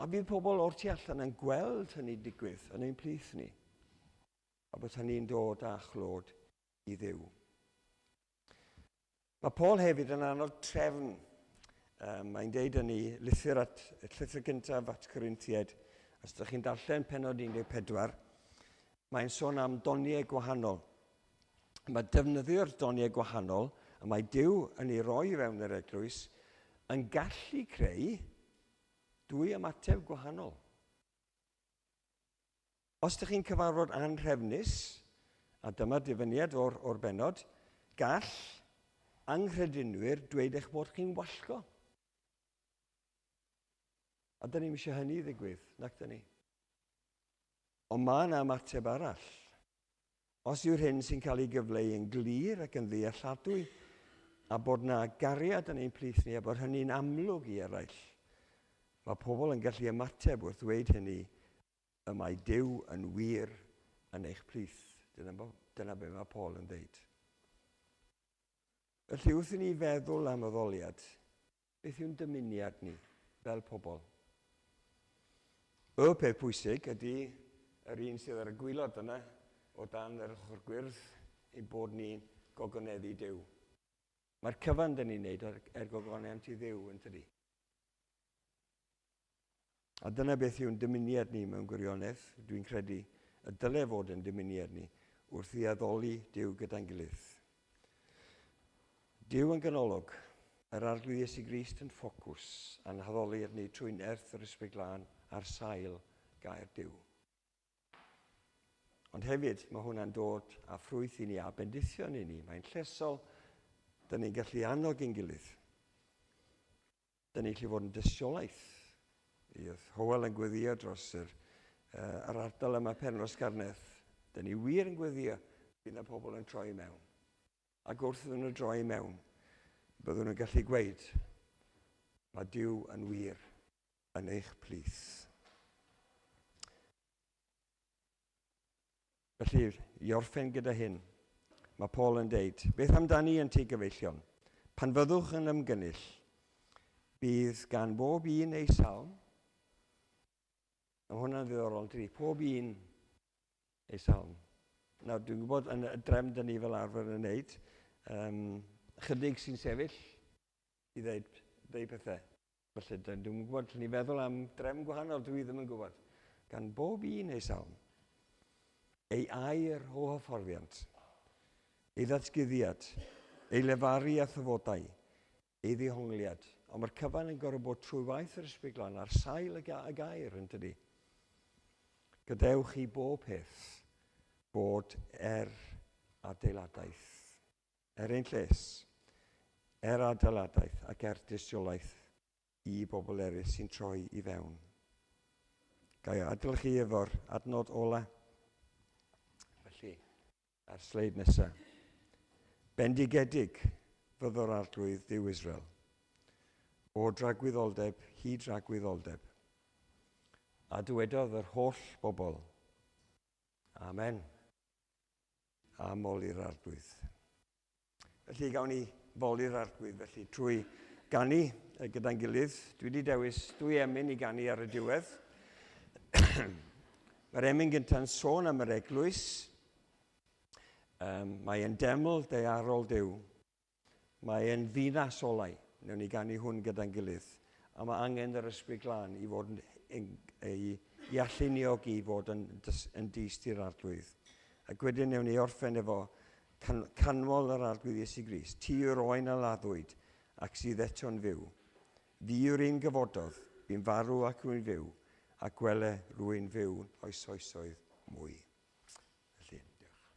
A bydd pobl o'r tu allan yn gweld hynny digwydd yn ein plith ni. A bod hynny'n dod â chlod i Dduw. Mae Paul hefyd yn annog trefn Mae'n deud yn ei lythyr gyntaf at Corinthiaid, os ydych chi'n darllen pennod 14, mae'n sôn am doniau gwahanol. Mae defnyddio'r doniau gwahanol, a mae Duw yn ei roi fewn yr eglwys, yn gallu creu dwy ymateb gwahanol. Os ydych chi'n cyfarfod anrhefnus, a dyma dyfyniad o'r benod, gall anghredinwyr dweud eich bod chi'n wallgo. A dyn ni'n eisiau hynny ddigwydd, nac dyn ni. Ond mae yna ymateb arall. Os yw'r hyn sy'n cael ei gyfleu yn glir ac yn ddealladwy, a bod yna gariad yn ein plith ni, a bod hynny'n amlwg i eraill, mae pobl yn gallu ymateb wrth dweud hynny, y mae Duw yn wir yn eich plith. Dyna be mae Paul yn dweud. Felly wrth i ni feddwl am y ddoliad, beth yw'n dymuniad ni fel pobl? Y peth pwysig ydy yr un sydd ar y gwylod yna o dan yr ochr gwyrdd i bod ni'n gogoneddu Duw. Mae'r cyfan dyn ni'n neud gogonedd i Dduw yn tydi. A dyna beth yw'n dymuniad ni mewn gwirionedd, dwi'n credu y dylai fod yn dymuniad ni wrth i addoli Duw gyda'n gilydd. Duw yn ganolog, yr arglwydd Iesu Grist yn ffocws a'n haddoli ni trwy'n erth yr Ysbryd Glân ar sail gair Duw. Ond hefyd mae hwnna'n dod â ffrwyth i ni a bendithion i ni. Mae'n llesol, dyn ni'n gallu annog i'n gilydd. Dyn ni'n gallu fod yn dystiolaeth. Oedd Hywel yn gweddio dros yr ardal yma Penrhos Garnedd. Dyn ni wir yn gweddio bydd y pobl yn troi mewn. Ac wrth iddyn nhw droi mewn, byddwn nhw'n gallu gweud, mae Duw yn wir yn eich plith. Felly, i orffen gyda hyn, mae Paul yn deud, beth amdani yn ti gyfeillion? Pan fyddwch yn ymgynnull, bydd gan bob un ei salm, a hwnna'n ddiddorol, dydi, pob un ei salm. Nawr, dwi'n gwybod yn y drefn dyn ni fel arfer yn wneud, chydig sy'n sefyll i ddeud pethau. Felly, dwi'n gwybod, ni feddwl am drefn gwahanol, dwi ddim yn gwybod. Gan bob un ei salm, ei air o hyfforddiant, ei ddatguddiad, ei lefaru a thyfodau, ei ddihongliad. Ond mae'r cyfan yn gorfod bod trwy waith yr Ysbryd Glân ar sail y gair yn tydi. Gadewch i bob peth bod adeiladaeth, ein lles, adeiladaeth ac dystiolaeth i bobl eraill sy'n troi i fewn. Gai adael chi efo'r adnod ola. Felly, ar sleid nesaf. Bendigedig fyddo'r arglwydd Duw Israel, o dragwyddoldeb hyd dragwyddoldeb. A dywedodd yr holl bobl, Amen. A moli'r arglwydd. Felly gawn ni foli'r arglwydd, felly trwy ganu gyda'n gilydd. Dwi wedi dewis dwy emyn i ganu ar y diwedd. Mae'r emyn gyntaf'n sôn am yr eglwys. Mae'n deml daearol Duw. Mae'n ddinas olau. Newn ni ganu hwn gyda'n gilydd. A mae angen yr Ysbryd Glân i fod i alluniog i fod yn dyst i'r arglwydd. Ac wedyn newn ni orffen efo canmol yr arglwydd Iesu Grist. Ti yw'r oen a laddwyd ac sydd eto'n fyw. Fi yw'r un gyfododd, fi'n farw ac yw'n fyw, ac gwele rwy'n fyw oes oesoedd mwy. Felly, diolch.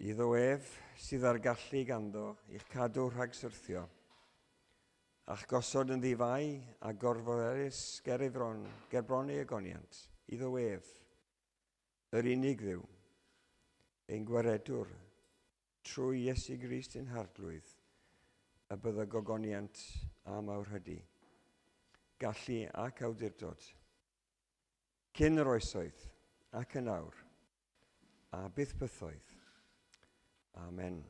iddo ef sydd ar gallu ganddo i'ch cadw rhag syrthio, a'ch gosod yn ddifau a gorfodus gerbron ei agoniant, iddo ef, yr unig dduw, ein gwaredwr, trwy Iesu Grist yn harglwydd, y bydda gogoniant a mawr hydy, gallu ac awdurdod, cyn yr oesoedd ac yn awr, a byth bythoedd. Amen.